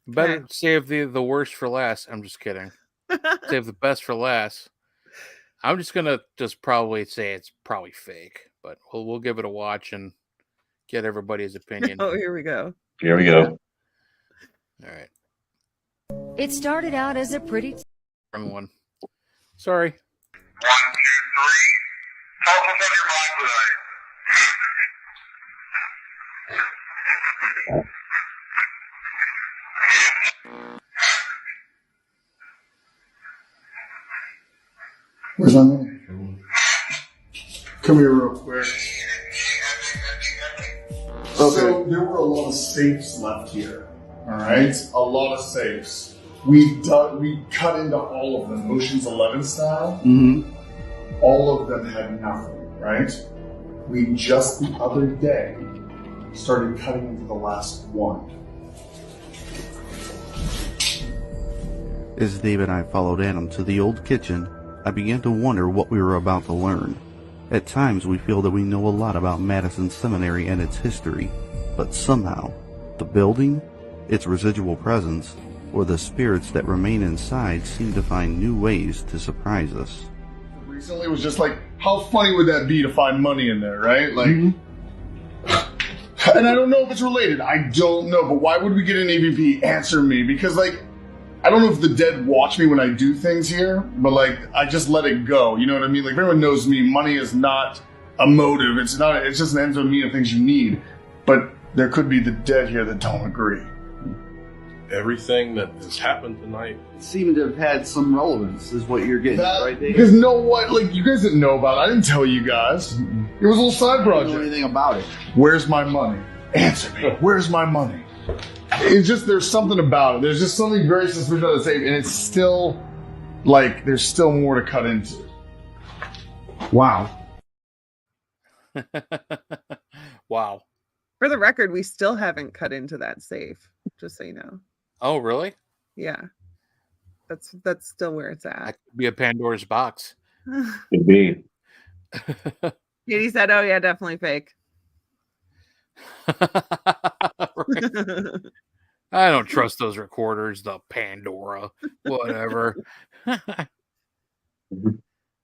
Better save the worst for last. I'm just kidding. Save the best for last. I'm just gonna probably say it's probably fake, but we'll give it a watch and get everybody's opinion. Oh, here we go. Here we go. All right. It started out as a pretty... Wrong one. Sorry. 1, 2, 3. Tell us what's on your mind today. Where's my money? Come here real quick. So there were a lot of safes left here. All right, a lot of safes. We cut into all of them, Ocean's 11 style. Mm-hmm. All of them had nothing, right? We just the other day started cutting into the last one. As Dave and I followed Adam to the old kitchen, I began to wonder what we were about to learn. At times we feel that we know a lot about Madison Seminary and its history, but somehow, the building, its residual presence, or the spirits that remain inside seem to find new ways to surprise us. Recently it was just like, how funny would that be to find money in there, right? Like, and I don't know if it's related. I don't know, but why would we get an EVP? Answer me, because like, I don't know if the dead watch me when I do things here, but like, I just let it go. You know what I mean? Like, if everyone knows me, money is not a motive. It's just an end to a mean of things you need. But there could be the dead here that don't agree. Everything that has happened tonight Seeming to have had some relevance is what you're getting right there. Because know what? Like, you guys didn't know about it. I didn't tell you guys. It was a little side project. I don't know anything about it. Where's my money? Answer me. Where's my money? It's just, there's something about it. There's just something very suspicious about the safe, and it's still, like, there's still more to cut into. Wow. Wow. For the record, we still haven't cut into that safe, just so you know. Oh, really? Yeah. That's still where it's at. That could be a Pandora's box. Could be. Katie said, oh yeah, definitely fake. I don't trust those recorders, the Pandora, whatever.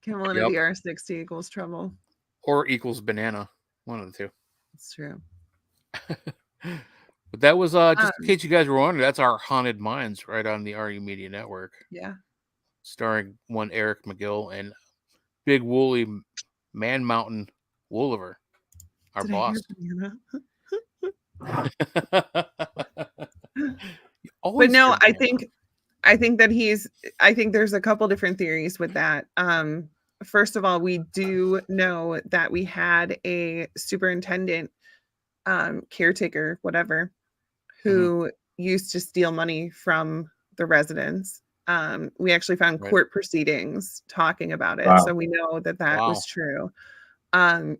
Cumulative R60 equals trouble. Or equals banana. One of the two. It's true. But that was just in case you guys were wondering, that's our Haunted Minds right on the RU Media Network. Yeah. Starring one Eric McGill and big woolly man mountain Wooliver, our boss. But no, I think that I think there's a couple different theories with that. First of all, we do know that we had a superintendent, caretaker, whatever, who used to steal money from the residents. We actually found court proceedings talking about it. Wow. So we know that was true.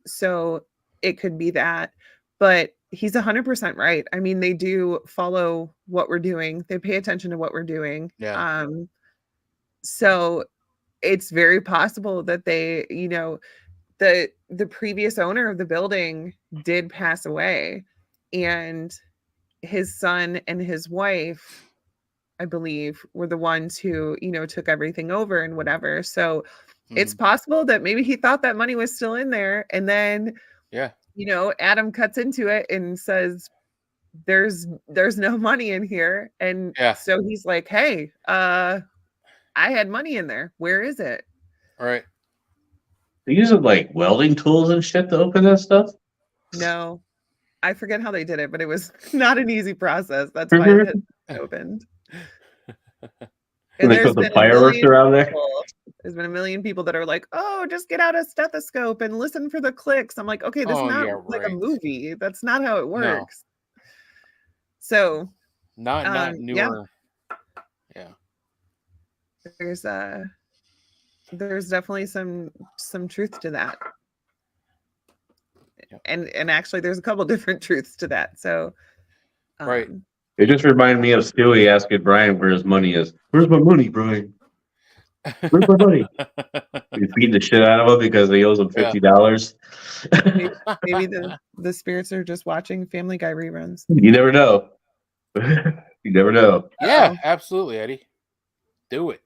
So it could be that, but he's 100% right. I mean, they do follow what we're doing. They pay attention to what we're doing. Yeah. So it's very possible that they, you know, the previous owner of the building did pass away, and his son and his wife, I believe, were the ones who, took everything over and whatever. So it's possible that maybe he thought that money was still in there. And then, Yeah. Adam cuts into it and says, there's no money in here. And so he's like, hey, I had money in there. Where is it? All right. They use like welding tools and shit to open that stuff? No. I forget how they did it, but it was not an easy process. That's why it opened. And they put the fireworks around there. There's been a million people that are like, "Oh, just get out a stethoscope and listen for the clicks." I'm like, "Okay, this is not like a movie. That's not how it works." No. So, not newer. Yeah. There's definitely some truth to that. And actually there's a couple different truths to that. So right. It just reminded me of Stewie asking Brian where his money is. Where's my money, Brian? Where's my money? He's beating the shit out of him because he owes him $50. Maybe the spirits are just watching Family Guy reruns. You never know. You never know. Yeah, absolutely, Eddie. Do it.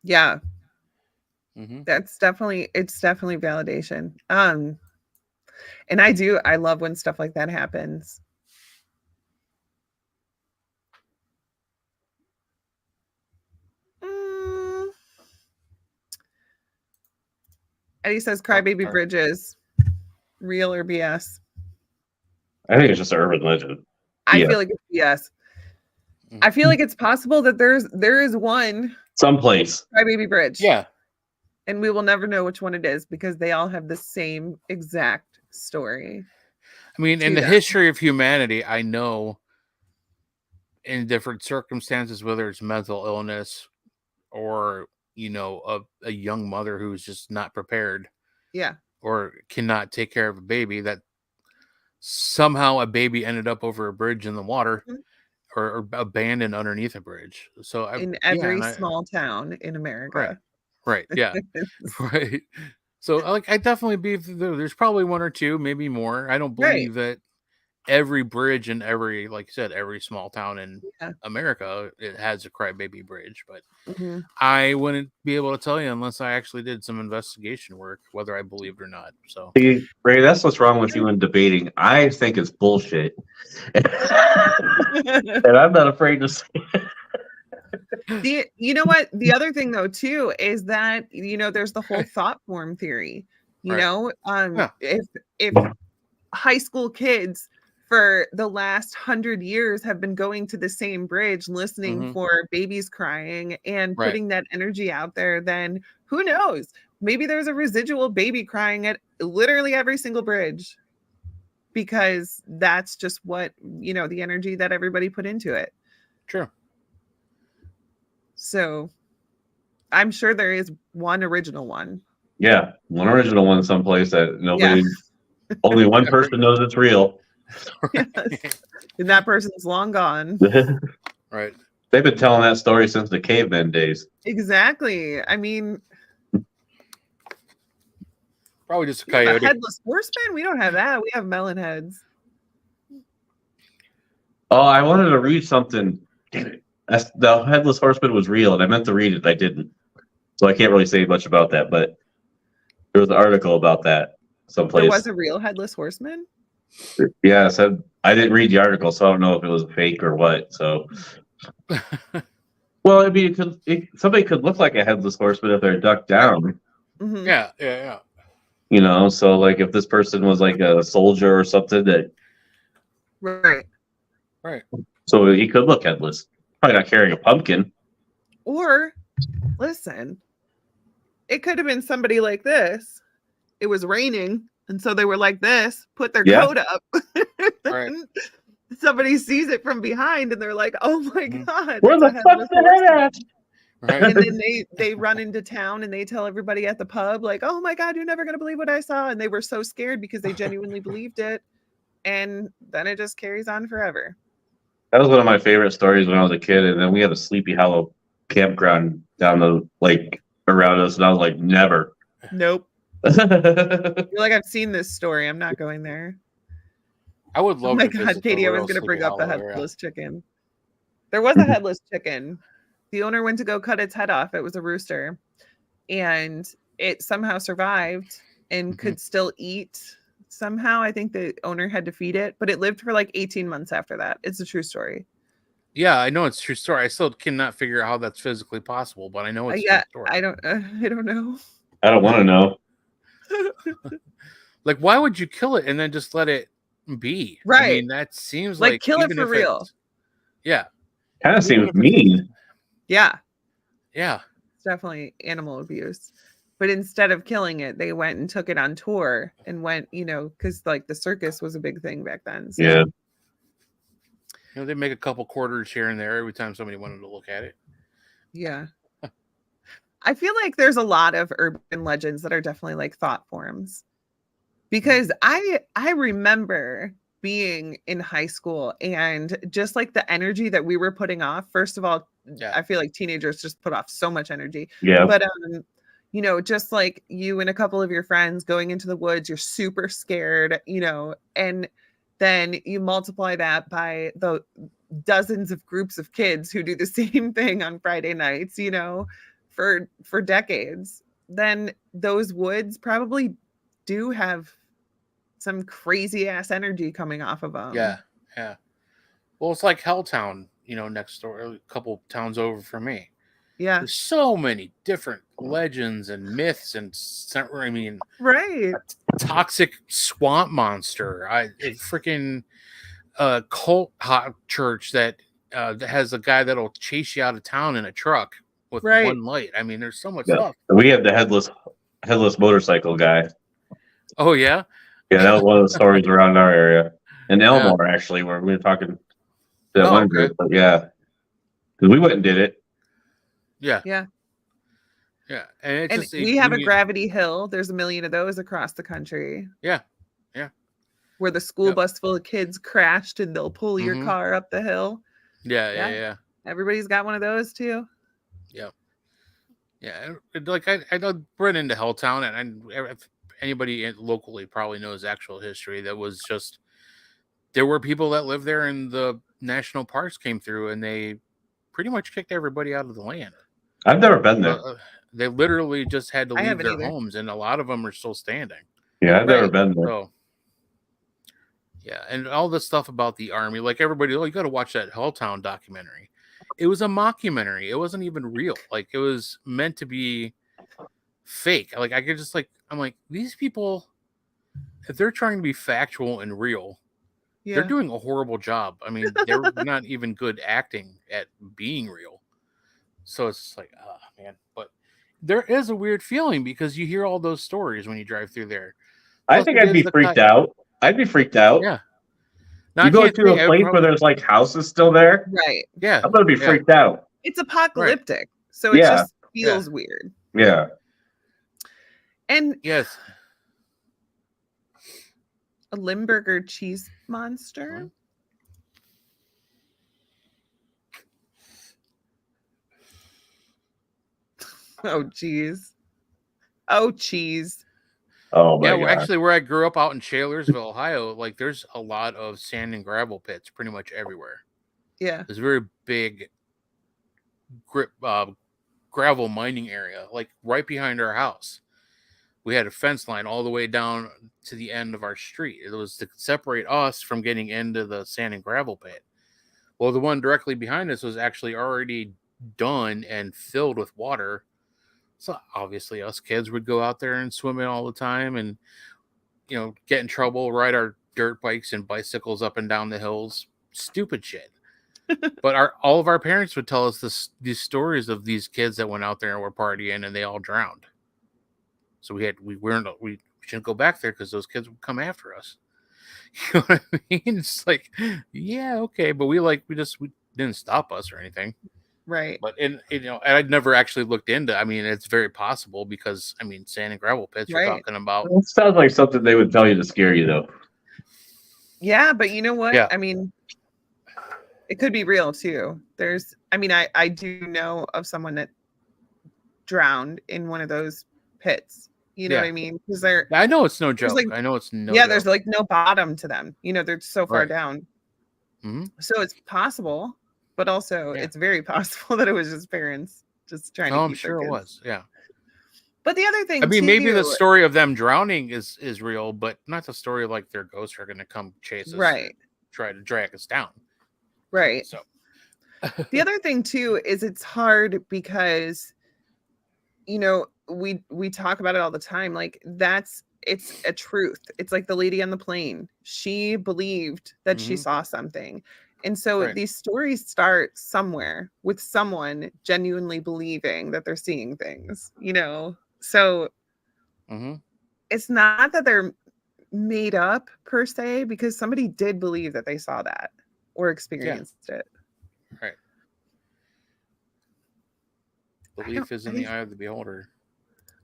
Yeah. It's definitely validation. And I love when stuff like that happens. Eddie says Crybaby Bridges, real or BS? I think it's just an urban legend. I feel like it's BS. I feel like it's possible that there is one someplace Crybaby Bridge. Yeah. And we will never know which one it is because they all have the same exact story. I mean, in the history of humanity, I know in different circumstances, whether it's mental illness or, a young mother who's just not prepared. Yeah. Or cannot take care of a baby, that somehow a baby ended up over a bridge in the water or abandoned underneath a bridge. So in every small town in America. Right. Yeah. Right. So I definitely believe there's probably one or two, maybe more. I don't believe that every bridge in every, like you said, every small town in America, it has a crybaby bridge, but I wouldn't be able to tell you unless I actually did some investigation work, whether I believed or not. So see, Ray, that's what's wrong with you in debating. I think it's bullshit. And I'm not afraid to say it. You know what? The other thing though too is that there's the whole thought form theory. If high school kids for the last 100 years have been going to the same bridge, listening for babies crying and putting that energy out there, then who knows? Maybe there's a residual baby crying at literally every single bridge because that's just what the energy that everybody put into it. True. So I'm sure there is one original one. Yeah, one original one someplace that nobody, only one person knows it's real. Yes. And that person's long gone. Right. They've been telling that story since the caveman days. Exactly. I mean, probably just a coyote. A headless horseman? We don't have that. We have melon heads. Oh, I wanted to read something. Damn it. The headless horseman was real, and I meant to read it. I didn't. So I can't really say much about that, but there was an article about that someplace. There was a real headless horseman? Yeah, so I didn't read the article, so I don't know if it was fake or what. So, well, I mean, somebody could look like a headless horseman if they're ducked down. Mm-hmm. Yeah. So like if this person was like a soldier or something that. Right. So he could look headless. Probably not carrying a pumpkin. Or, listen, it could have been somebody like this. It was raining, and so they were like this, put their coat up. Right. Somebody sees it from behind, and they're like, "Oh my god, where the fuck's the head at?" Right. And then they run into town and they tell everybody at the pub, like, "Oh my god, you're never gonna believe what I saw," and they were so scared because they genuinely believed it, and then it just carries on forever. That was one of my favorite stories when I was a kid, and then we had a Sleepy Hollow campground down the lake around us, and I was like, never. Nope. You're like, I've seen this story. I'm not going there. I would Oh love my to God, visit Katie, the I was Royal going to Sleepy bring up the Hollow area. headless chicken. There was a headless chicken. The owner went to go cut its head off. It was a rooster. And it somehow survived and could still eat. Somehow, I think the owner had to feed it, but it lived for like 18 months after that. It's a true story. Yeah, I know it's a true story. I still cannot figure out how that's physically possible, but I know it's a true Yeah, story. I don't know. I don't want to know. Like, why would you kill it and then just let it be? I Right. mean, that seems Like, like kill it even for if real. it's- yeah. Kind of Even seems if it's- mean. Yeah. Yeah. It's definitely animal abuse. But instead of killing it, they went and took it on tour and went, because like the circus was a big thing back then. So. Yeah. They make a couple quarters here and there every time somebody wanted to look at it. Yeah. I feel like there's a lot of urban legends that are definitely like thought forms. Because I remember being in high school and just like the energy that we were putting off. First of all, I feel like teenagers just put off so much energy. Yeah. But just like you and a couple of your friends going into the woods, you're super scared, and then you multiply that by the dozens of groups of kids who do the same thing on Friday nights, for decades. Then those woods probably do have some crazy ass energy coming off of them. Yeah. Well, it's like Helltown, next door, a couple towns over from me. Yeah. There's so many different legends and myths and right. Toxic swamp monster. A freaking cult hot church that has a guy that'll chase you out of town in a truck with one light. I mean, there's so much stuff. We have the headless motorcycle guy. Oh yeah. Yeah, that was one of the stories around our area. In Elmore, actually, where we were talking to that one group. But yeah. Because we went and did it. Yeah. Yeah. Yeah. And it's we have a Gravity Hill. There's a million of those across the country. Yeah. Where the school bus full of kids crashed and they'll pull your car up the hill. Yeah. Everybody's got one of those too. Yeah. Like I run into Helltown, and anybody locally probably knows actual history. That was just there were people that lived there, and the national parks came through, and they pretty much kicked everybody out of the land. I've never been there. They literally just had to leave their either. homes, and a lot of them are still standing. Yeah, I've never been there. So, yeah, and all the stuff about the army, like everybody, you got to watch that Helltown documentary. It was a mockumentary. It wasn't even real. Like, it was meant to be fake. Like, I could just I'm like, these people, if they're trying to be factual and real, they're doing a horrible job. I mean, they're not even good acting at being real. So it's just like, oh man. But there is a weird feeling because you hear all those stories when you drive through there. I think I'd be freaked out. I'd be freaked out. Yeah. You go to a place where there's like houses still there. Right. Yeah. I'm gonna be freaked out. It's apocalyptic. So it just feels weird. Yeah. And yes. A Limburger cheese monster. Oh geez. Oh cheese. Oh my God. God. Actually, where I grew up out in Shalersville, Ohio, like there's a lot of sand and gravel pits pretty much everywhere. Yeah. There's a very big gravel mining area, like right behind our house. We had a fence line all the way down to the end of our street. It was to separate us from getting into the sand and gravel pit. Well, the one directly behind us was actually already done and filled with water. So obviously us kids would go out there and swim in all the time and, get in trouble, ride our dirt bikes and bicycles up and down the hills. Stupid shit. But all of our parents would tell us these stories of these kids that went out there and were partying and they all drowned. So we shouldn't go back there because those kids would come after us. You know what I mean? It's like, yeah, okay, but we didn't stop us or anything. Right. But I'd never actually looked into. I mean, it's very possible because sand and gravel pits. You're talking about. It sounds like something they would tell you to scare you, though. Yeah, but you know what? Yeah. I mean, it could be real too. I do know of someone that drowned in one of those pits. You know what I mean? Because they're I know it's no there's joke. I know it's no yeah, joke. there's like no bottom to them. You know, they're so far Right. down. Mm-hmm. So it's possible, but also it's very possible that it was just parents just trying to Oh, keep I'm sure their it kids. was. Yeah. But the other thing, I mean, maybe the too- story of them drowning is real, but not the story of like their ghosts are going to come chase us, Right. try to drag us down. Right. So the other thing too is it's hard because you know we talk about it all the time. Like it's a truth. It's like the lady on the plane. She believed that she Mhm. saw something. And so Right. these stories start somewhere with someone genuinely believing that they're seeing things, you know. So Mhm. it's not that they're made up per se, because somebody did believe that they saw that or experienced it. Right. Belief is in the eye of the beholder.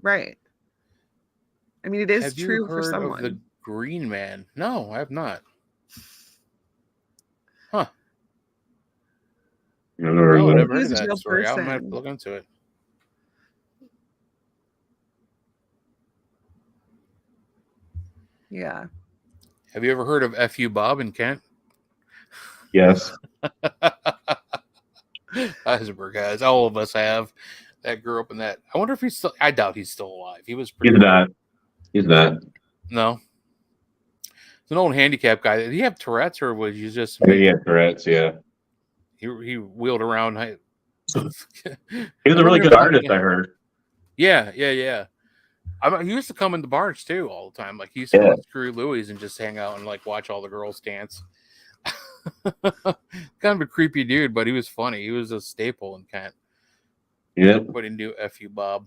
Right. I mean, it is Have you true for heard of someone. the Green Man? No, I have not. Huh. Never No, heard I of that. never He heard was of a that real story. I might have to person. look into it. Yeah. Have you ever heard of F.U. Bob in Kent? Yes. Heisenberg has. All of us have. That grew up in that. I wonder if he's still. I doubt he's still alive. He was pretty. He's not. He's not. No. He's an old handicapped guy. Did he have Tourette's or was he just? I think he had Tourette's, yeah. He wheeled around. He was a really good artist, I heard. Yeah. He used to come into bars too all the time. Like he used to go to Screw Louie's and just hang out and like watch all the girls dance. Kind of a creepy dude, but he was funny. He was a staple in Kent. Yeah. Everybody knew F.U. Bob.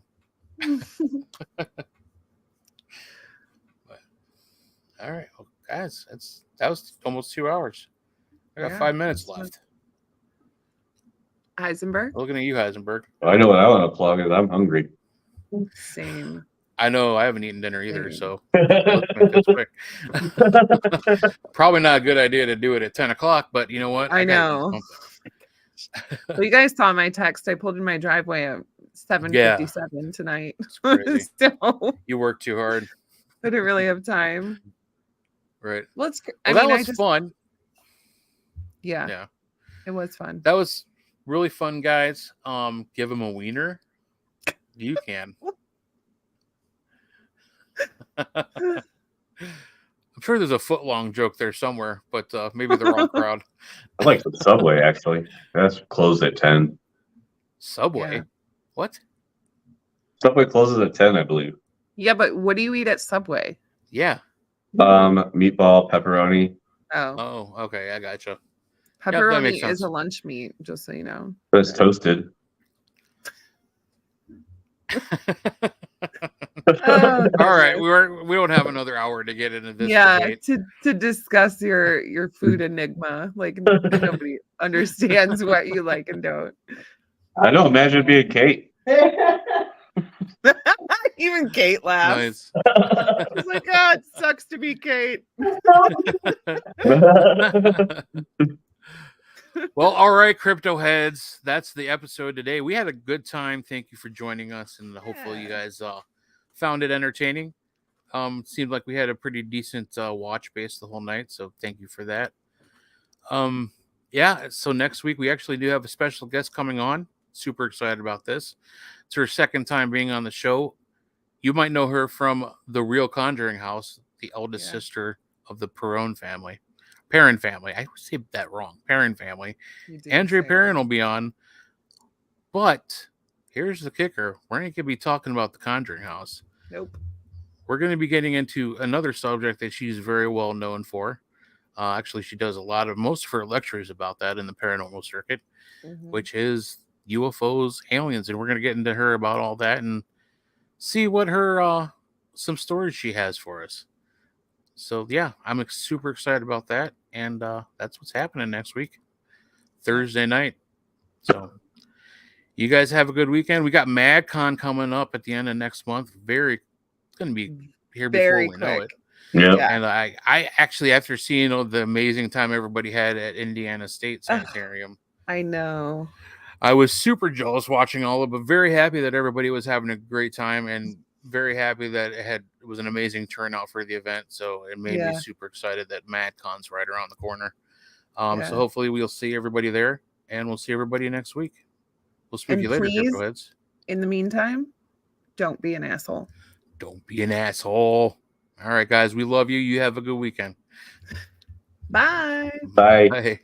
All right, well, guys, that was almost 2 hours. I got 5 minutes left. Heisenberg? Looking at you, Heisenberg. I know what I want to plug is I'm hungry. Same. I know I haven't eaten dinner either, Same. so let's make this quick. Probably not a good idea to do it at 10 o'clock, but you know what? I gotta know. eat something. Well, you guys saw my text. I pulled in my driveway at 7:57 tonight. Crazy. So You work too hard. I didn't really have time. Right. Well, it's, Well, that was fun. Yeah. It was fun. That was really fun, guys. Give him a wiener. You can. I'm sure there's a foot long joke there somewhere, but maybe the wrong crowd. I like the Subway, actually. That's closed at 10. Subway? Yeah. What? Subway closes at 10, I believe. Yeah, but what do you eat at Subway? Yeah. Meatball, pepperoni. Oh, okay. I gotcha. pepperoni is a lunch meat, just so you know. But it's toasted. All right, we don't have another hour to get into this debate. to discuss your food enigma. Like nobody understands what you like and don't. I know. Imagine being Kate. Even Kate laughs. She's like, "Oh, it sucks to be Kate." Well, all right, crypto heads. That's the episode today. We had a good time. Thank you for joining us, and hopefully you guys found it entertaining. Seemed like we had a pretty decent watch base the whole night, so thank you for that. Yeah, so next week we actually do have a special guest coming on. Super excited about this. It's her second time being on the show. You might know her from The Real Conjuring House, the eldest sister of the Perron family. Perrin family. I always say that wrong. Perrin family. Andrea Perrin will be on. But here's the kicker. We're not going to be talking about the Conjuring House. Nope. We're going to be getting into another subject that she's very well known for. Actually, she does most of her lectures about that in the paranormal circuit, which is UFOs, aliens. And we're going to get into her about all that and see what her some stories she has for us. So, yeah, I'm super excited about that. And that's what's happening next week, Thursday night. So, you guys have a good weekend. We got MagCon coming up at the end of next month. It's going to be here before we know it. Yeah. And I actually, after seeing the amazing time everybody had at Indiana State Sanitarium, I know. I was super jealous watching all of it, but very happy that everybody was having a great time. And very happy that it was an amazing turnout for the event. So it made me Yeah. super excited that MadCon's right around the corner. So Yeah. hopefully we'll see everybody there, and we'll see everybody next week. We'll speak to And you later, please, Cryptoheads. in the meantime, don't be an asshole. Don't be an asshole. All right, guys, we love you. You have a good weekend. Bye. Bye. Bye.